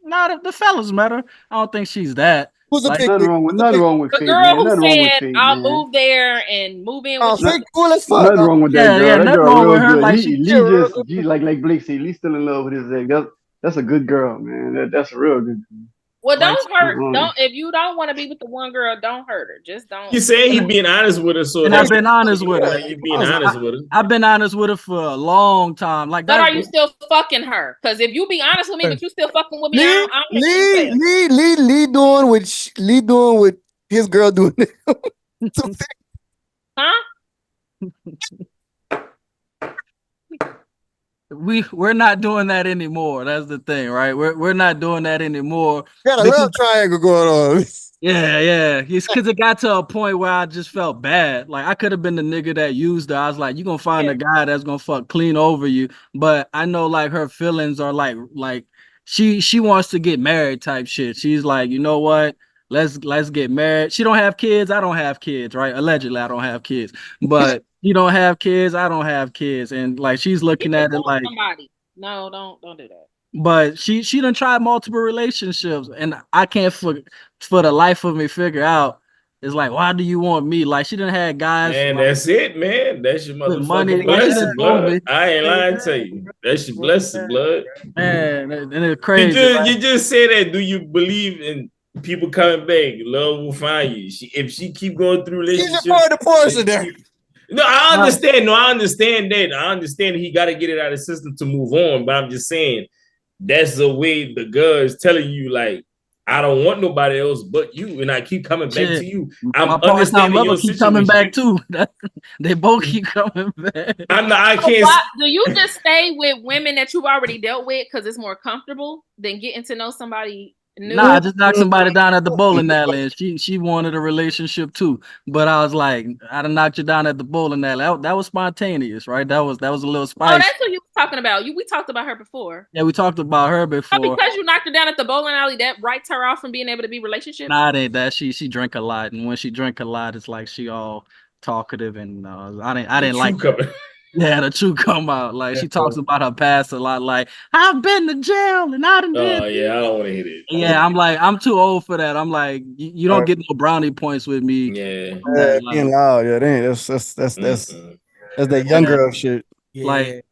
Nah, the fellas met her. I don't think she's that. Who's a nothing wrong with the girl who said I'll move there and move in with you. Cool as fuck. Nothing wrong with that girl. Yeah, that nothing girl wrong real with her. good. Like, Lee like Blake said, Lee's still in love with his ex. That's a good girl, man. That's a real good girl. Well, don't hurt. If you don't want to be with the one girl, don't hurt her. Just don't. You said he's being honest with her, so and I've been honest with her. You're being honest with her. I've been honest with her for a long time. Like, but are you still fucking her? Because if you be honest with me, but you still fucking with me, Lee doing what his girl doing. Huh? We're not doing that anymore. That's the thing, right? We're not doing that anymore. Got a love triangle going on. Yeah. It's because it got to a point where I just felt bad. Like, I could have been the nigga that used her. I was like, you're gonna find a guy that's gonna fuck clean over you. But I know, like, her feelings are like she wants to get married type shit. She's like, you know what? Let's get married. She don't have kids. I don't have kids, right? Allegedly, I don't have kids. But you don't have kids. I don't have kids. And like, she's looking at it like somebody. No, don't do that. But she done tried multiple relationships, and I can't for the life of me figure out. It's like, why do you want me? Like, she done had guys. Man, like, that's it, man. That's your motherfucking money, blessing, blood. I ain't lying to you. That's your blessing, blood. Man, and it's crazy. You just said that. Do you believe in people coming back? Love will find you. If she keep going through relationships, she's a part of the portion there. No, I understand. No, I understand that. I understand he got to get it out of the system to move on. But I'm just saying, that's the way the girl is telling you, like, I don't want nobody else but you, and I keep coming back to you. I'm understanding your keep coming back too. They both keep coming back. I can't. Do you just stay with women that you've already dealt with because it's more comfortable than getting to know somebody new? Nah, I just knocked somebody down at the bowling alley, and she wanted a relationship too. But I was like, I done knocked you down at the bowling alley. That was spontaneous, right? That was a little spicy. Oh, that's what you were talking about. We talked about her before. Yeah, we talked about her before. Oh, because you knocked her down at the bowling alley, that writes her off from being able to be relationships? Nah, it ain't that. She drank a lot, and when she drank a lot, it's like she all talkative, and I didn't like. Yeah, the truth come out. Like, she talks about her past a lot. Like, I've been to jail and I done did. Oh yeah, I don't want to hear it. Yeah, I'm like, I'm too old for that. I'm like, you don't get no brownie points with me. Yeah, being loud. Yeah, that's that young girl shit. Like,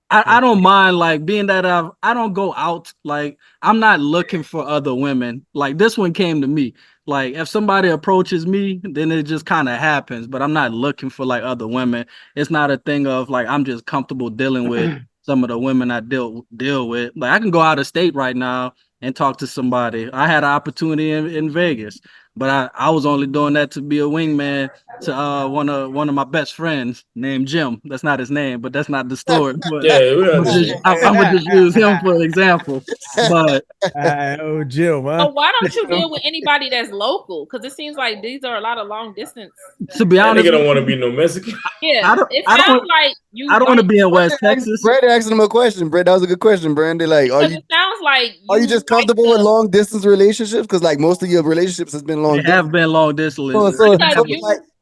I don't mind, like, being that I don't go out. Like, I'm not looking for other women. Like, this one came to me. Like, if somebody approaches me, then it just kind of happens. But I'm not looking for like other women. It's not a thing of like I'm just comfortable dealing with some of the women I deal with. Like I can go out of state right now and talk to somebody. I had an opportunity in Vegas, but I was only doing that to be a wingman to one of my best friends named Jim. That's not his name, but that's not the story. But Yeah, we understand. I'm gonna just use him for an example. But Oh, Jim, huh? So why don't you deal with anybody that's local? Because it seems like these are a lot of long distance. to be That honest, nigga don't want to be no Mexican. Yeah, it I sounds don't like you. I don't want to be in West Brandon Texas. asked him a question. Brandon, that was a good question, Brandon. Like, It sounds like are you just comfortable with long distance relationships? Because like most of your relationships has been long They distance. have been long distance. So because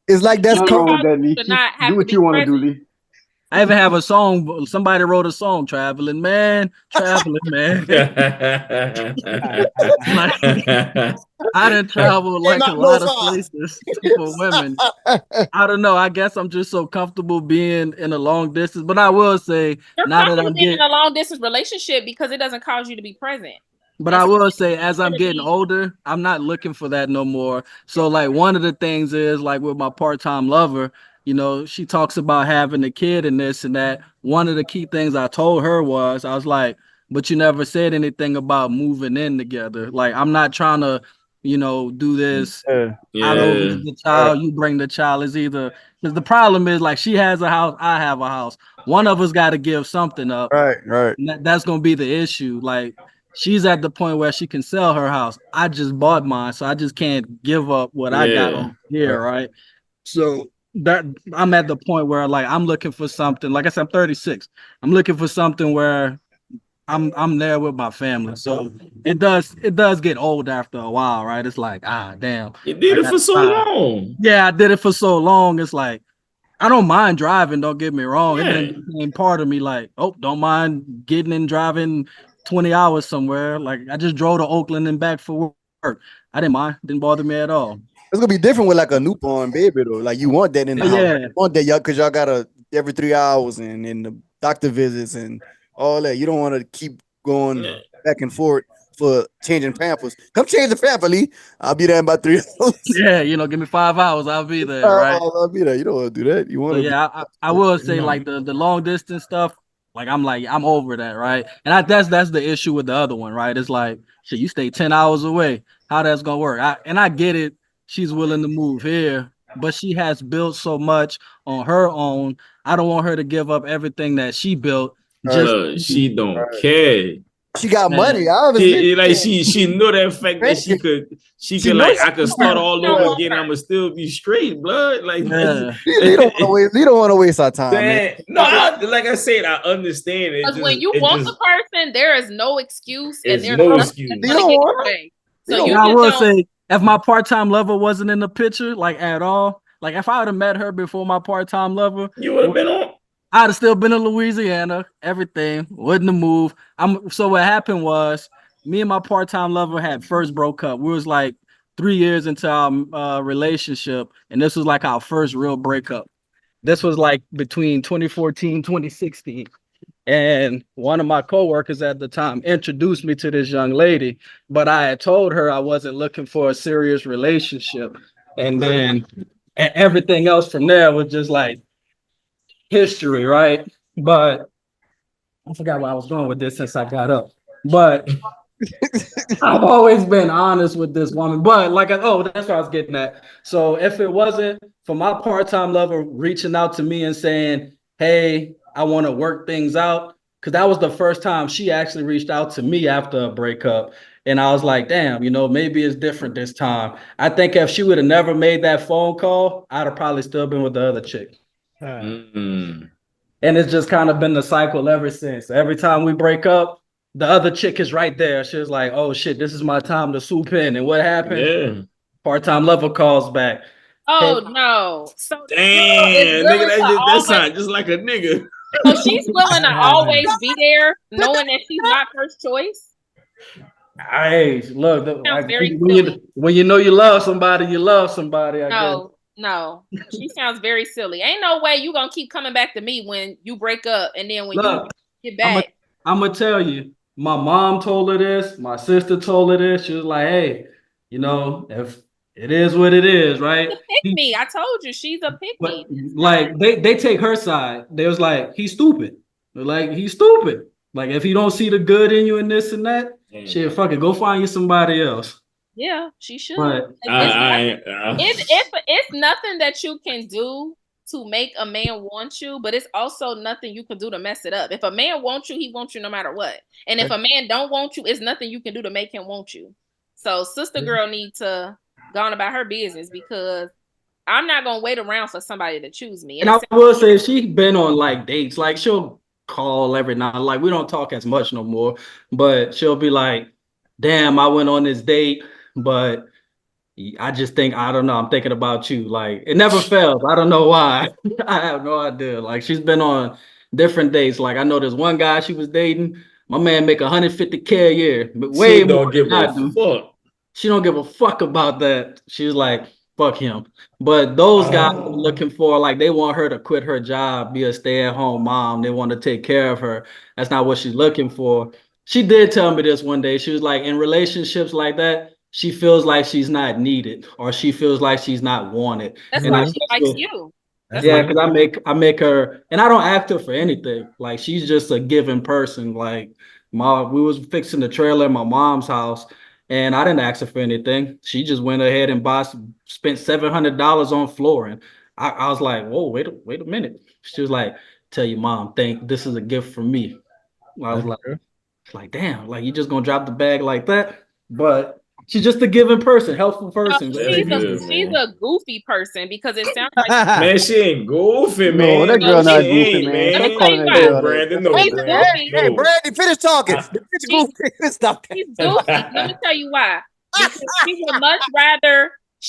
it's like that's Nothing wrong with that, Lee. to not Do have to what be you want to do, present. Lee. I even have a song. Somebody wrote a song, "Traveling Man, Traveling Man." Like, I didn't travel like a lot of places for women. I don't know. I guess I'm just so comfortable being in a long distance. But I will say, You're now that comfortable I'm being in getting, a long distance relationship because it doesn't cause you to be present. but I will say, as I'm getting older, I'm not looking for that no more. So, like, one of the things is like with my part-time lover, you know, she talks about having a kid and this and that. One of the key things I told her was, I was like, but you never said anything about moving in together. Like, I'm not trying to, you know, do this. I don't Yeah. bring the child, you bring the child. Is either because the problem is like she has a house, I have a house. One of us got to give something up. Right. And that's gonna be the issue. Like she's at the point where she can sell her house. I just bought mine, so I just can't give up what I got Yeah. on here, right? So that I'm at the point where like I'm looking for something. Like I said, I'm 36. I'm looking for something where I'm there with my family. So it does get old after a while, right? It's like, damn. You did I it got for so tired. long. Yeah, I did it for so long. It's like I don't mind driving, don't get me wrong. It Yeah. then became part of me like, oh, don't mind getting and driving 20 hours somewhere. Like I just drove to Oakland and back for work. I didn't mind, didn't bother me at all. It's gonna be different with like a newborn baby though. Like you want that in the house. Yeah. You want that y'all because y'all gotta every 3 hours and the doctor visits and all that. You don't want to keep going back and forth for changing pampers. Come change the pamper, Lee. I'll be there in about 3 hours. Yeah, you know, give me 5 hours, I'll be there, right? I'll be there. You don't want to do that. You want So to yeah, I will say like the long distance stuff, like I'm over that, right? And that's the issue with the other one, right? It's like, shit, you stay 10 hours away. How that's gonna work? I get it, she's willing to move here, but she has built so much on her own. I don't want her to give up everything that she built just She don't care. She got Man. money, obviously. She know that fact that she could knows I could start all over again. I'ma still be straight, blood. Like Yeah. You don't want to waste our time, man. No, like I said, I understand it. Because when you want the person, there is no excuse, and there's no nothing excuse. that's gonna get in the way. So you I just will don't. say, if my part-time lover wasn't in the picture, like at all, like if I would have met her before my part-time lover, you would have been on. I'd have still been in Louisiana, everything, wouldn't have moved. So what happened was me and my part-time lover had first broke up. We was like 3 years into our relationship, and this was like our first real breakup. This was like between 2014, 2016. And one of my coworkers at the time introduced me to this young lady, but I had told her I wasn't looking for a serious relationship. And then everything else from there was just like history, right? But I forgot where I was going with this since I got up. But I've always been honest with this woman. But that's what I was getting at. So if it wasn't for my part-time lover reaching out to me and saying, hey, I want to work things out, because that was the first time she actually reached out to me after a breakup. And I was like, damn, maybe it's different this time. I think if she would have never made that phone call, I'd have probably still been with the other chick. And it's just kind of been the cycle ever since. Every time we break up, the other chick is right there. She's like, oh shit, this is my time to swoop in. And what happened? Yeah. Part-time lover calls back. Oh no. So damn, nigga, that sound just like a nigga. So she's willing to always be there, knowing that she's not first choice. Hey, look, Very when you know you love somebody, you love somebody. I guess. No, she sounds very silly. Ain't no way you gonna keep coming back to me when you break up, and then when you get back. I'm gonna tell you, my mom told her this, my sister told her this. She was like, hey, if it is what it is, right? Pick me. I told you she's a pick me. Like they take her side. They was like, he's stupid. Like he's stupid. Like if he don't see the good in you and this and that, shit, fuck it, go find you somebody else. Yeah, she should. But It's nothing that you can do to make a man want you, but it's also nothing you can do to mess it up. If a man wants you, he wants you no matter what. And if a man don't want you, it's nothing you can do to make him want you. So sister girl need to go on about her business because I'm not gonna wait around for somebody to choose me. And I will say she been on like dates. Like she'll call every night. Like we don't talk as much no more, but she'll be like, damn, I went on this date, but I just think I don't know. I'm thinking about you. Like it never fails. I don't know why. I have no idea. Like she's been on different dates. Like I know there's one guy she was dating. My man make 150K a year, but way she more don't give than I a do. fuck. She don't give a fuck about that. She's like, fuck him. But those guys are looking for like they want her to quit her job, be a stay-at-home mom. They want to take care of her. That's not what she's looking for. She did tell me this one day. She was like, in relationships like that, she feels like she's not needed or she feels like she's not wanted. That's And why I she likes you. yeah, because I make her, and I don't ask her for anything. Like she's just a giving person. Like we was fixing the trailer at my mom's house, and I didn't ask her for anything. She just went ahead and spent $700 on flooring. I was like, whoa, wait a minute. She was like, tell your mom, this is a gift from me. I was like, damn, like you just gonna drop the bag like that? But she's just a giving person, helpful person. She's a goofy person because it sounds like man, she ain't goofy, man. No, that girl not goofy, man. Let me Stop tell you calling that why. girl Brandon, that. no, She's Brandon. goofy. Hey, Brandi, finish talking. The bitch goofy. Stop that. She's goofy. Let me tell you why. Because she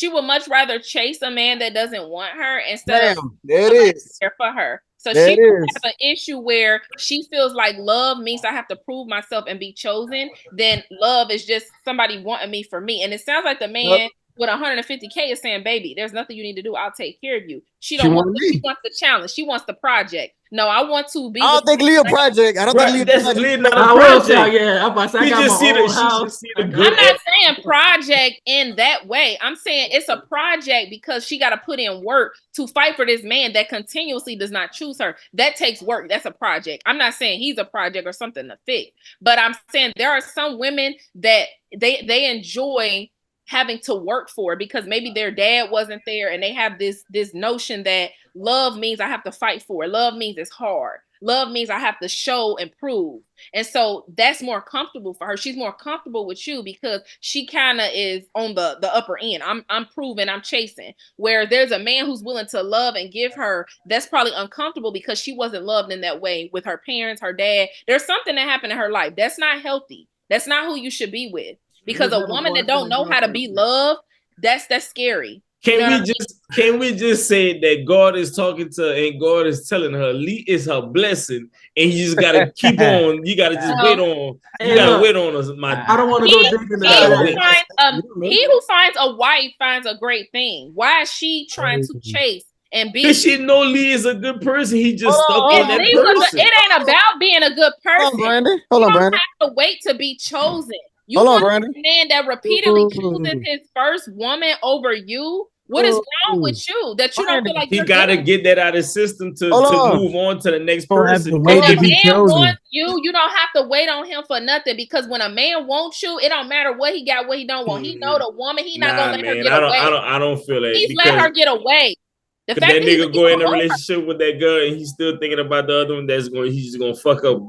would much rather chase a man that doesn't want her instead of there it is. care for her. So there she it is. has an issue where she feels like love means I have to prove myself and be chosen. Then love is just somebody wanting me for me. And it sounds like the man with 150K is saying, baby, there's nothing you need to do. I'll take care of you. She wants the challenge. She wants the project. No, I want to be. I don't think Leah project. I don't think Leah project. Not a I will project. say, yeah, I'm about to say, I got just my see own the house. I'm not saying project in that way. I'm saying it's a project because she got to put in work to fight for this man that continuously does not choose her. That takes work. That's a project. I'm not saying he's a project or something to fix, but I'm saying there are some women that they enjoy having to work for because maybe their dad wasn't there and they have this notion that love means I have to fight for it. Love means it's hard. Love means I have to show and prove. And so that's more comfortable for her. She's more comfortable with you because she kind of is on the upper end. I'm proving, I'm chasing. Where there's a man who's willing to love and give her, that's probably uncomfortable because she wasn't loved in that way with her parents, her dad. There's something that happened in her life. That's not healthy. That's not who you should be with. Because a woman that don't know how to be loved, that's scary. Can we just say that God is talking to her and God is telling her Lee is her blessing and you just gotta keep on. You gotta just wait on. You gotta wait on us. I don't want to go deep into that. He who finds a wife finds a great thing. Why is she trying to chase and be? Because she know Lee is a good person. He just stuck on that person. It ain't about being a good person. Hold on, Brandi. You don't have to wait to be chosen. You Hold on, want Brandi. a man that repeatedly chooses his first woman over you. What is wrong with you that you don't feel like he gotta get that out of his system to move on to the next person? If a man wants you, you don't have to wait on him for nothing because when a man wants you, it don't matter what he got, what he don't want. He know the woman. He not gonna let her get away. I don't feel that. He's let her get away. The fact that nigga go in a relationship with that girl and he's still thinking about the other one, he's just gonna fuck up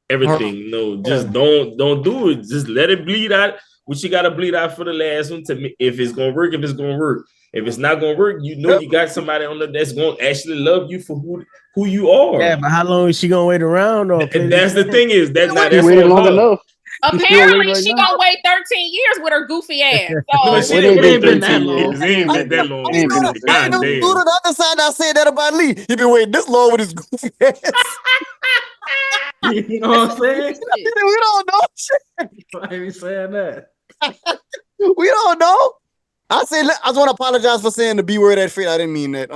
everything. No, just don't do it. Just let it bleed out. What you gotta bleed out for the last one to me. If it's gonna work, if it's gonna work. If it's not gonna work, you know you got somebody on that's gonna actually love you for who you are. Yeah, but how long is she gonna wait around? Or that's the thing is that's waited long enough. Apparently, she gonna wait 13 years with her goofy ass. So. It ain't been that long. It ain't been that long. I know you do the other side. I said that about Lee. He been waiting this long with his goofy ass. You know what I'm saying? We don't know shit. Why are you saying that? We don't know. I just want to apologize for saying the B word at Fate. I didn't mean that.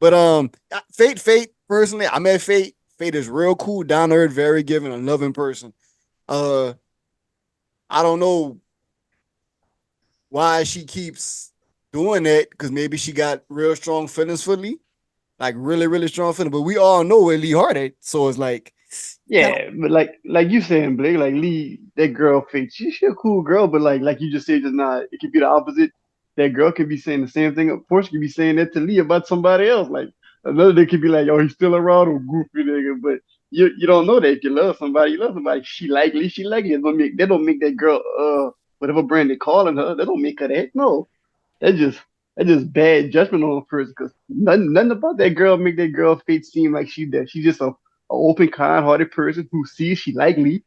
But Fate. Personally, I met Fate. Fate is real cool, down to earth, very giving, a loving person. I don't know why she keeps doing that because maybe she got real strong feelings for Lee, like really, really strong feelings. But we all know where Lee heart at, so it's like Yeah, but like you saying, Blake, like Lee, that girl fake. She a cool girl, but like you just said just now, it could be the opposite. That girl could be saying the same thing. Of course, could be saying that to Lee about somebody else. Like another day could be like, oh, he's still around or goofy nigga. But you don't know that if you love somebody, you love somebody. She like Lee, she like Lee. That don't make that girl whatever brand they calling her. That don't make her that. No, that just that's just bad judgment on a person. Cause nothing about that girl make that girl fate seem like she that. She's just a open, kind-hearted person who sees she like Lee,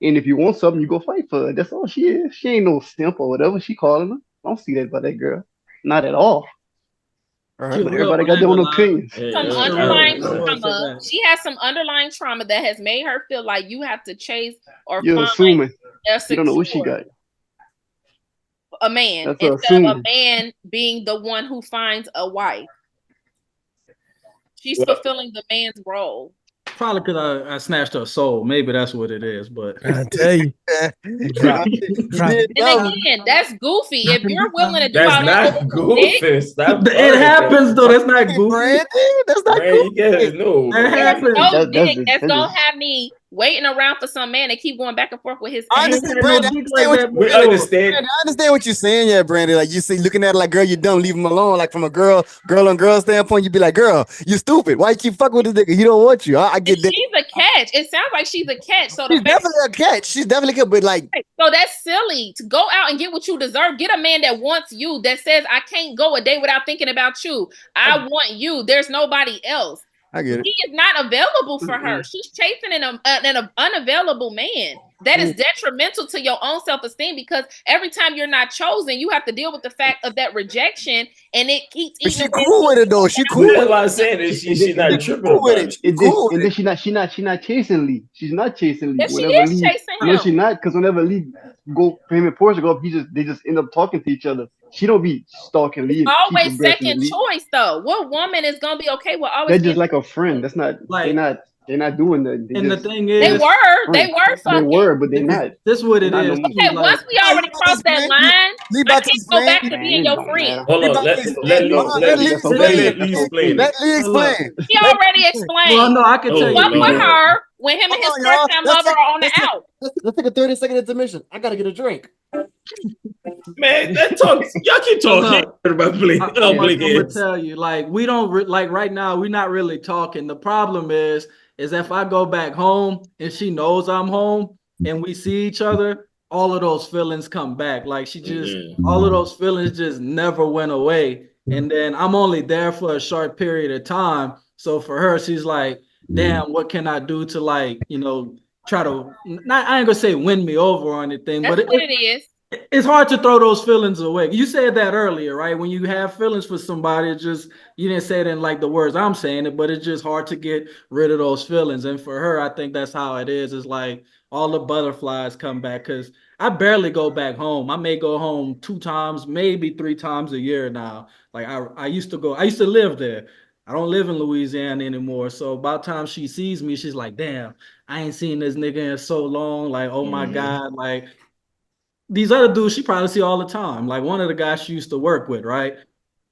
and if you want something, you go fight for her. That's all she is. She ain't no simp or whatever she calling her. I don't see that about that girl. Not at all. She's But real, everybody I got ain't their own gonna lie. opinions. Some She's real. underlying I will say trauma. that. She has some underlying trauma that has made her feel like you have to chase or You're find assuming. a You don't know what she secure got. a man That's instead of a assuming. man being the one who finds a wife. She's Well, fulfilling the man's role. Probably because I snatched her soul. Maybe that's what it is. But I tell you, drop, You drop. did And know. again, that's goofy. If you're willing to do that's all that not over some dick, goofy. Stop it burning happens them. though. That's not Hey, goofy. Brandon, that's not Man, you good. guys know, That man. happens. no That's dick just that's that's gonna just have me waiting around for some man to keep going back and forth with his I I ass. ain't understand, had no Brandon. dick I like that understand what We you saying. before. understand. Brandon, I understand what you're saying, yeah, Brandon. Like you see, looking at it like, girl, you don't leave him alone. Like from a girl on girl standpoint, you'd be like, girl, you stupid. Why you keep fucking with this nigga? He don't want you. I And get that. she's a catch. It sounds like she's a catch. So the She's fact definitely a catch. She's definitely good, but like, so that's silly to go out and get what you deserve. Get a man that wants you, that says, I can't go a day without thinking about you. I want you. There's nobody else. I get it. He is not available for her. mm-mm. She's chasing an unavailable man. That is detrimental to your own self-esteem because every time you're not chosen, you have to deal with the fact of that rejection, and it keeps But eating she away cool with it though. She cool That's with what it. I'm saying. Is And she then, not and She tripping cool with about it. it? She cool with it. she's not chasing Lee. She's not chasing Lee. that she Whenever is Lee, chasing no, him. she not, because whenever Lee go him and Portia go up, they just end up talking to each other. She don't be stalking It's Lee and keep always abreast second of Lee. choice, though. What woman is gonna be okay with They're always being just like a second friend. choice? That's not. Like, They're not doing that. They and the just thing They is, friends. were They fucking. were, but they're not. this what They're it not no is more. too. Okay, Like, once we Oh, you already about to crossed that explain? line, Lee I about to can't go explain. back to Man, being it your don't friend. matter. Hold Lee on. about to Let explain. Lee Hold on, let Lee let That's let, okay. explain. let That's Lee okay. explain it. Let Lee well, look, explain. He Let already Lee explain. well, explained no, I can tell Oh you. what He for Lord. did. her when him and his Hold on, first y'all. time lover are on the out. Let's take a 30-second intermission. I gotta get a drink. Man, that talk y'all keep Well, talking look, about Blake I'm Blake gonna ass. tell you, like, we don't like right now. We're not really talking. The problem is if I go back home and she knows I'm home and we see each other, all of those feelings come back. Like she just, all of those feelings just never went away. And then I'm only there for a short period of time. So for her, she's like, damn, what can I do to like, try to not, I ain't gonna say win me over or anything, That's but what it is. it's hard to throw those feelings away. You said that earlier, right? When you have feelings for somebody, it's just you didn't say it in like the words I'm saying it, but it's just hard to get rid of those feelings. And for her, I think that's how it is. It's like all the butterflies come back because I barely go back home. I may go home 2 times, maybe 3 times a year now. Like I used to go, I used to live there. I don't live in Louisiana anymore. So about time she sees me, she's like, damn, I ain't seen this nigga in so long. Like, oh my God, like these other dudes she probably see all the time. Like one of the guys she used to work with, right?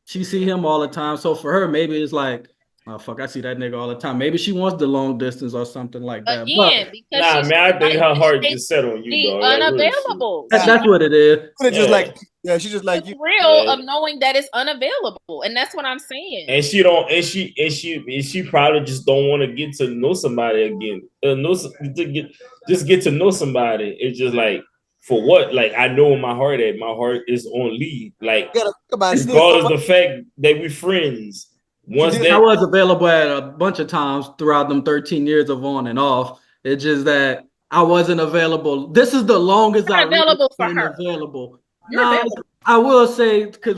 She see him all the time. So for her, maybe it's like, oh fuck, I see that nigga all the time. Maybe she wants the long distance or something like that. But Again, because Nah, she's man, I think like her to heart chase just set on you, the dog. Like real shit. unavailable. that's what it is. Could have just Yeah. like, yeah, she just like It's you. real Yeah. of knowing that it's unavailable, and that's what I'm saying. And she don't, and she probably just don't want to get to know somebody again. Just get to know somebody. It's just like for what? Like I know in my heart at my heart is on Lee. Like You gotta think about it. She did so regardless much. of the fact that we friends. Once did- I that was available at a bunch of times throughout them 13 years of on and off. It's just that I wasn't available. This is the longest I You're really available for been her. available. You're Nah, available. I will say because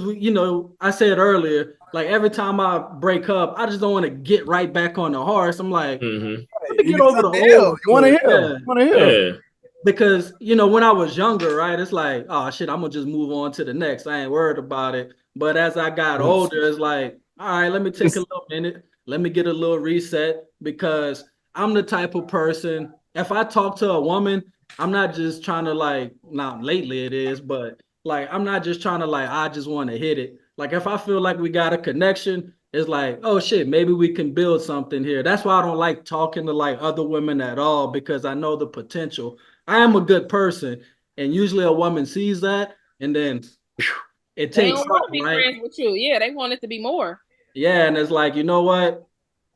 I said earlier, like every time I break up, I just don't want to get right back on the horse. I'm like, Mhm. let me You get over the want to heal. old You want to shit. heal. Yeah. You want to heal. Yeah. Because when I was younger, right, it's like, oh shit, I'm gonna just move on to the next. I ain't worried about it. But as I got older, it's like, all right, let me take a little minute, let me get a little reset because I'm the type of person. If I talk to a woman, I'm not just trying to like, not lately it is, but like I'm not just trying to like, I just want to hit it. Like if I feel like we got a connection, it's like, oh shit, maybe we can build something here. That's why I don't like talking to like other women at all, because I know the potential. I am a good person, and usually a woman sees that, and then it They takes don't want to something, be right? friends with you. Yeah, they want it to be more. Yeah, and it's like, you know what?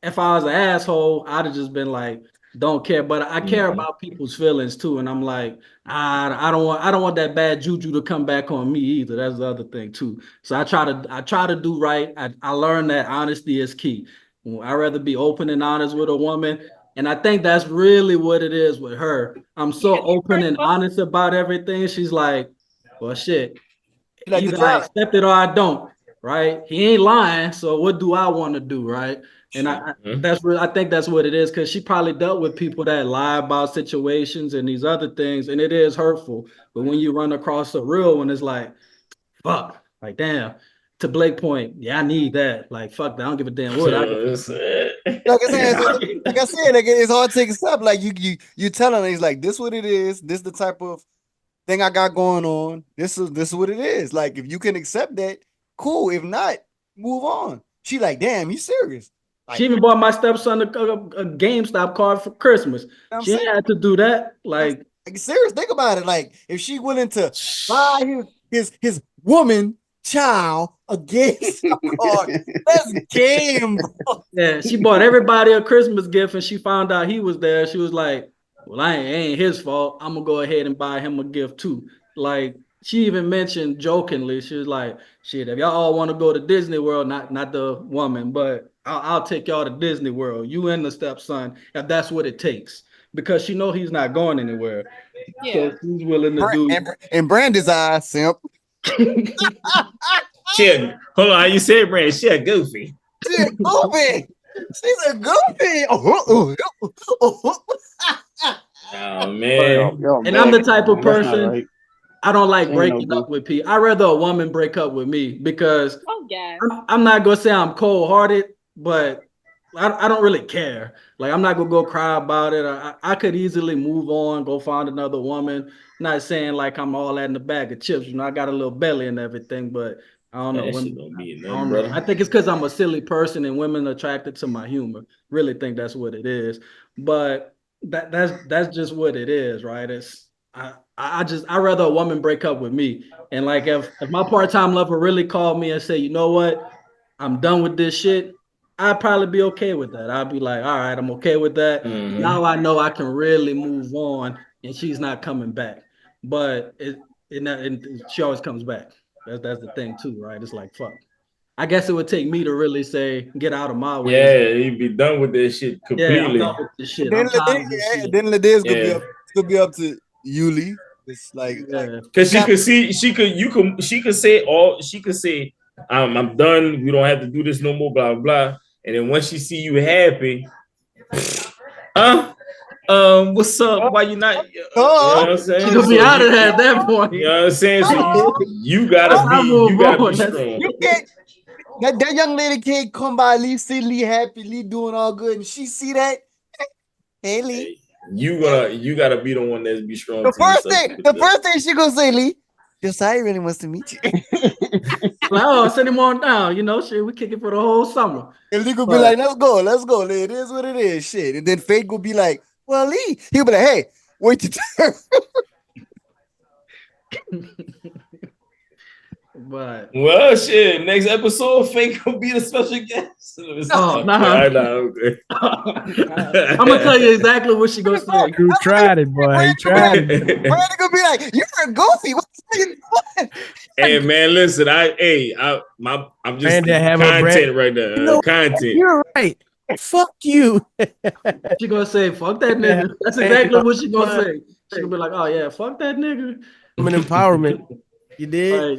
If I was an asshole, I'd have just been like, don't care. But I care Mhm. about people's feelings too. And I'm like, I don't want that bad juju to come back on me either. That's the other thing too. So I try to do right. I learned that honesty is key. I'd rather be open and honest with a woman. And I think that's really what it is with her. I'm so Yeah, open and honest about everything. She's like, well, shit. You like the Either I challenge. accept it or I don't, right? He ain't lying, so what do I want to do, right? And Mhm. that's I think that's what it is, because she probably dealt with people that lie about situations and these other things, and it is hurtful. But when you run across a real one, it's like, fuck, like damn. To Blake point, yeah, I need that. Like fuck that, I don't give a damn what I got. Like I said, like I said, like it's hard to accept. Like you telling him, he's like, this what it is. This the type of thing I got going on. This is what it is. Like if you can accept that, cool. If not, move on. She like, damn, you serious? Like, She even bought my stepson a GameStop card for Christmas. you know what I'm She saying? ain't had to do that. Like, Like serious. Think about it. Like if she willing to buy his woman child a GameStop card, that's game, bro. yeah, she bought everybody a Christmas gift, and she found out he was there. She was like, "Well, ain't his fault. I'm gonna go ahead and buy him a gift too." Like she even mentioned jokingly, she was like, "Shit, if y'all all want to go to Disney World, not the woman, but I'll take y'all to Disney World. You and the stepson, if that's what it takes." Because she know he's not going anywhere, so Yeah. she's willing to do. In Brandy's eyes, simp. Shit, hold on. How you say it, Brand? Shit, goofy. She's a goofy. She's a goofy. Oh But man. Yo, and I'm the bagging, type of man. That's not person. right. I don't She like ain't no breaking up good. with people. I'd rather a woman break up with me, because Oh, yes. I'm not gonna say I'm cold hearted, but I don't really care. Like I'm not gonna go cry about it. I could easily move on, go find another woman. Not saying like I'm all that in the bag of chips. I got a little belly and everything, but I don't know. That shit Women, don't mean I nothing, don't know. brother. I think it's because I'm a silly person and women are attracted to my humor. Really think that's what it is. But that's just what it is, right? I rather a woman break up with me. And like if my part-time lover really called me and say, you know what, I'm done with this shit, I'd probably be okay with that. I'd be like, all right, I'm okay with that. Mhm. Now I know I can really move on, and she's not coming back. But she always comes back. That's the thing too, right? It's like fuck. I guess it would take me to really say, get out of my way. Yeah, you be done with that shit Yeah, I'm completely. done with this shit. I'm tired of this shit. Then the day's Yeah. gonna be up to Yuli. It's like Yeah. Cause she could see, she could say I'm done. We don't have to do this no more, blah, blah. And then once she see you happy, huh? What's up? Why you not? You know what I'm She saying? gonna be So out of there at that point. you know what I'm saying? So Once I you move gotta be on, that's strong. you can't. That young lady can't come by, Lee, see Lee happy, Lee doing all good, and she see that. Hey Lee, Hey, you gotta be the one that's be strong the to first yourself. thing, the first thing she gonna say, Lee, Josiah really wants to meet you. like, oh, send him on down. Shit, we kick it for the whole summer. And Lee gonna be But like, let's go, Lee. It is what it is, shit. And then Fate gonna be like, well, Lee, he'll be like, hey, wait your turn. but Well, shit. Next episode, Fake will be the special guest. oh Okay, nah. I know. Okay. I'm gonna tell you exactly what she gonna say. You tried it, boy. He tried it. Brandi gonna be like, you're a goofy. What the fuck you doing? Hey man, listen. I'm just Brandi have a content brand. right now. You know, Content. you're right. Fuck you. She gonna say, "Fuck that Yeah, nigga." That's and, exactly what she gonna uh, say. She gonna be like, "Oh yeah, fuck that nigga." woman empowerment. You did? Like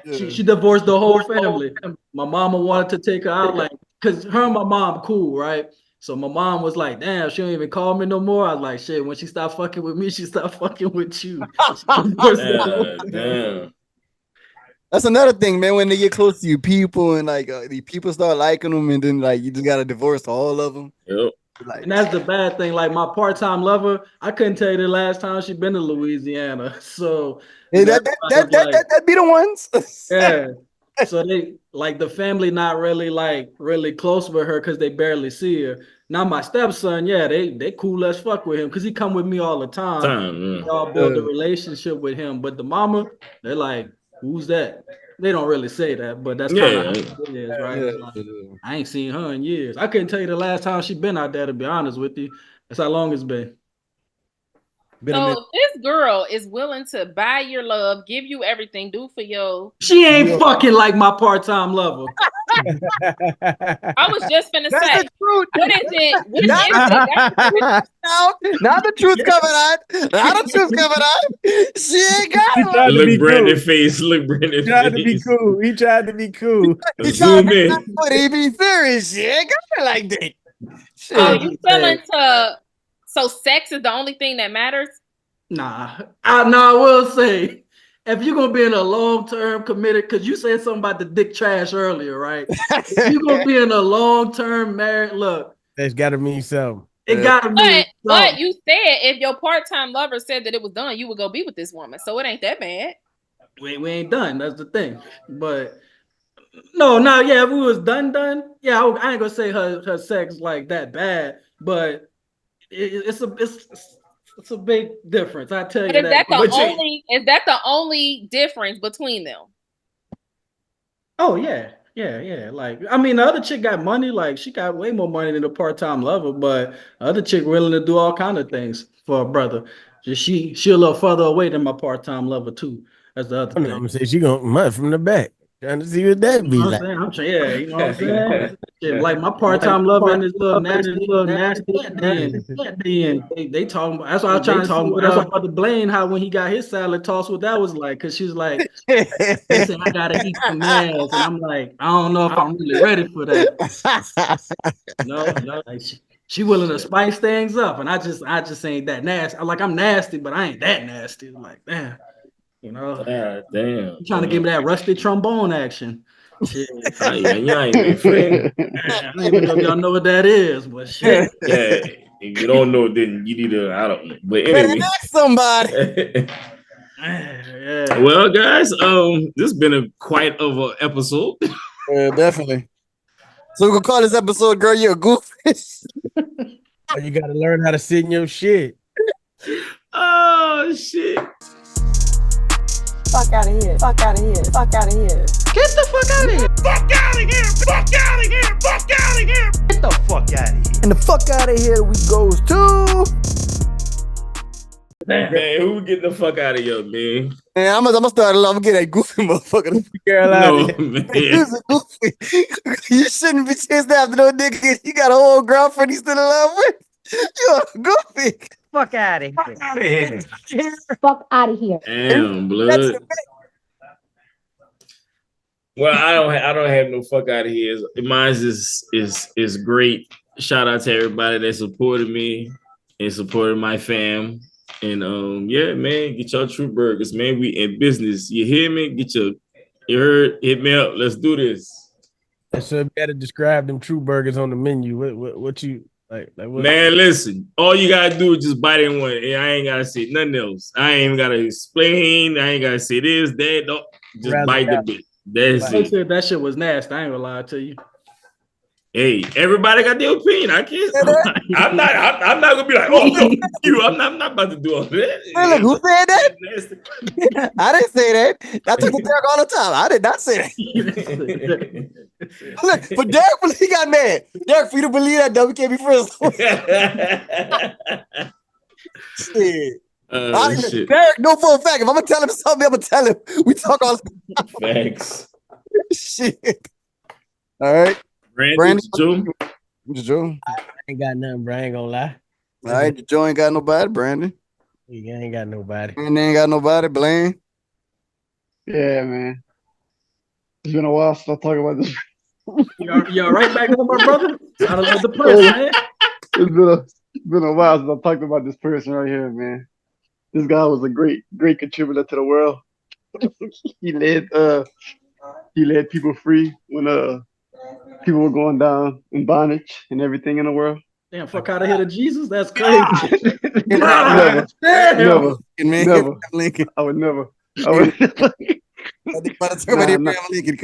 Yeah. she divorced the whole family. My mama wanted to take her out, like, cause her and my mom cool, right? So my mom was like, "Damn, she don't even call me no more." I was like, "Shit." When she stopped fucking with me, she stopped fucking with you. She divorced the whole family. Damn. That's another thing, man. When they get close to you, people and like the people start liking them, and then like you just gotta divorce all of them. Yep. Like, And that's the bad thing. Like my part-time lover, I couldn't tell you the last time she been to Louisiana. So hey, that's why I was like, that be the ones. yeah. So they like the family not really like really close with her because they barely see her. Now my stepson, yeah, they cool as fuck with him because he come with me all the time. Yeah. Y'all build a relationship with him, but the mama, they're like, who's that? They don't really say that, but that's kind of how it is, right? It's like, I ain't seen her in years. I couldn't tell you the last time she been out there, to be honest with you. That's how long it's been. So if this girl is willing to buy your love, give you everything, do for you. She ain't fucking like my part-time lover. I was just finna That's say, the truth. what is it? What is it? Now the truth's coming out. Now the truth's coming out. She ain't got it. Look, Brandon face. Look, Brandon face. He tried to be cool. He tried to be cool. He Zoom tried in. to but he be serious. She ain't got it like that. So you feeling to? So sex is the only thing that matters? Nah, I will say, if you're gonna be in a long-term committed, because you said something about the dick trash earlier, right? If you're gonna be in a long-term married, look, That's gotta mean something. it gotta mean But you said if your part-time lover said that it was done, you would go be with this woman. So it ain't that bad. we ain't done. That's the thing. But no, yeah, if we was done, yeah, I ain't gonna say her sex like that bad, but it's a big difference. I tell you But that. is that the only difference between them? Oh yeah. Like, I mean, the other chick got money. Like, she got way more money than the part-time lover, but the other chick willing to do all kind of things for a brother. Just she a little further away than my part-time lover too. That's the other thing. I'm gonna say she gonna mutt from the back. Trying to see what that be like. I'm saying, yeah, you know what I'm saying? Shit, like my part-time lover and this little nasty. They talking about. That's why I was trying to talk about. That's why Brother Blaine, how when he got his salad tossed, what that was like, because she was like, they said I gotta eat some ass, and I'm like, I don't know if I'm really ready for that. No, like she willing to spice things up, and I just ain't that nasty. I'm nasty, but I ain't that nasty. I'm like, damn. You know, damn. You trying to give me that rusty trombone action. Shit. You ain't been friend. I don't even know if y'all know what that is, but shit. Yeah, if you don't know, then you need to, I don't know. But anyway. Ask somebody. Yeah. Well, guys, this has been quite of an episode. Yeah, definitely. So we gonna call this episode, girl, you're a goofy. You gotta learn how to sit in your shit. Oh shit. Fuck out of here. Fuck out of here. Fuck out of here. Get the fuck out of here. Fuck out of here. Fuck out of here. Fuck out of here. Get the fuck out of here. And the fuck out of here we goes to. Man, who get the fuck out of here, man? Man, I'm gonna start a love. Get that goofy motherfucker. Girl out of here. Man. He's a goofy. You shouldn't be chasing after no nigga. You got a whole girlfriend he's still in love with. You're a goofy. Fuck out of here. Fuck out of here. Fuck out of here. Damn, blood. Well, I don't have no fuck out of here. Mine is great. Shout out to everybody that supported me and supported my fam. And yeah, man, get your true burgers, man. We in business. You hear me? You heard? Hit me up. Let's do this. So you gotta describe them true burgers on the menu. What you like what? Man, listen. All you gotta do is just bite in one. And I ain't gotta say nothing else. I ain't even gotta explain. I ain't gotta say this, that. No, just bite the bit. That's it. Said that shit was nasty. I ain't gonna lie to you. Hey, everybody got their opinion. I can't. I'm not gonna be like, oh no, you. I'm not about to do all that. Hey, look, who said that? I didn't say that. I took the Derek all the time. I did not say that. Look, but Derek, he got mad. Derek, for you to believe that, though, we can't be friends. Shit. Shit. Derek, no, for a fact. If I'm gonna tell him something, I'm gonna tell him. We talk all the time. Thanks. Shit. All right. Brandi, Joe. I ain't got nothing, bro. I ain't gonna lie. All right, Joe ain't got nobody. Brandon. You ain't got nobody. Brandon ain't got nobody. Blaine. Yeah, man. It's been a while since I talk about this. You're right back with my brother. I don't know the person, man. It's been a while since I talked about this person right here, man. This guy was a great contributor to the world. He led people free when people were going down in bondage and everything in the world. Damn, fuck out of here to Jesus. That's crazy. Never. Man, Never. I would never. By the time of Nah. Abraham Lincoln.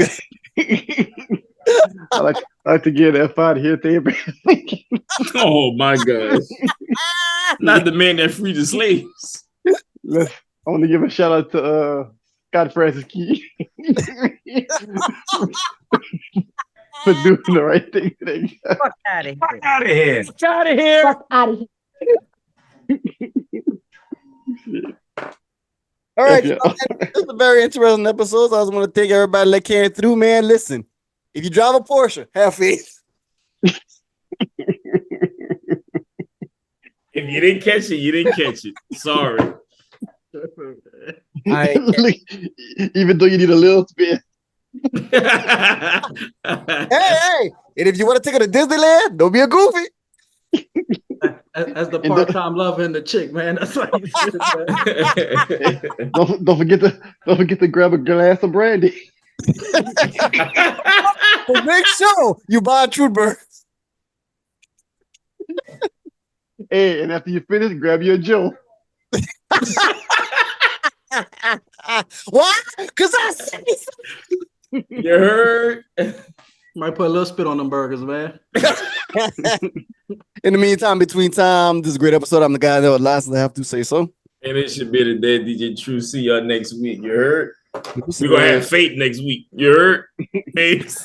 I like to get F out of here to Abraham Lincoln. Oh my gosh. Not the man that freed the slaves. I want to give a shout out to Scott Francis Key for doing the right thing today. Fuck out of here. Fuck out of here. Fuck out of here. Fuck out of here. All right, Yeah. this is a very interesting episode. So I just want to thank everybody that came through, man. Listen, if you drive a Porsche, have faith. If you didn't catch it, you didn't catch it. Sorry. Even though you need a little spin. Hey, and if you want to take it to Disneyland, don't be a goofy. As the part-time lover and the chick, man. That's what you should, man. Don't forget to grab a glass of brandy. But make sure you buy a True Burger. Hey, and after you finish, grab your Joe. Why? Because I said You heard? Might put a little spit on them burgers, man. In the meantime, between time, this is a great episode. I'm the guy that would last and I have to say so. And it should be the dead DJ True. See y'all next week. You heard? We're gonna have fate next week. You heard? Peace.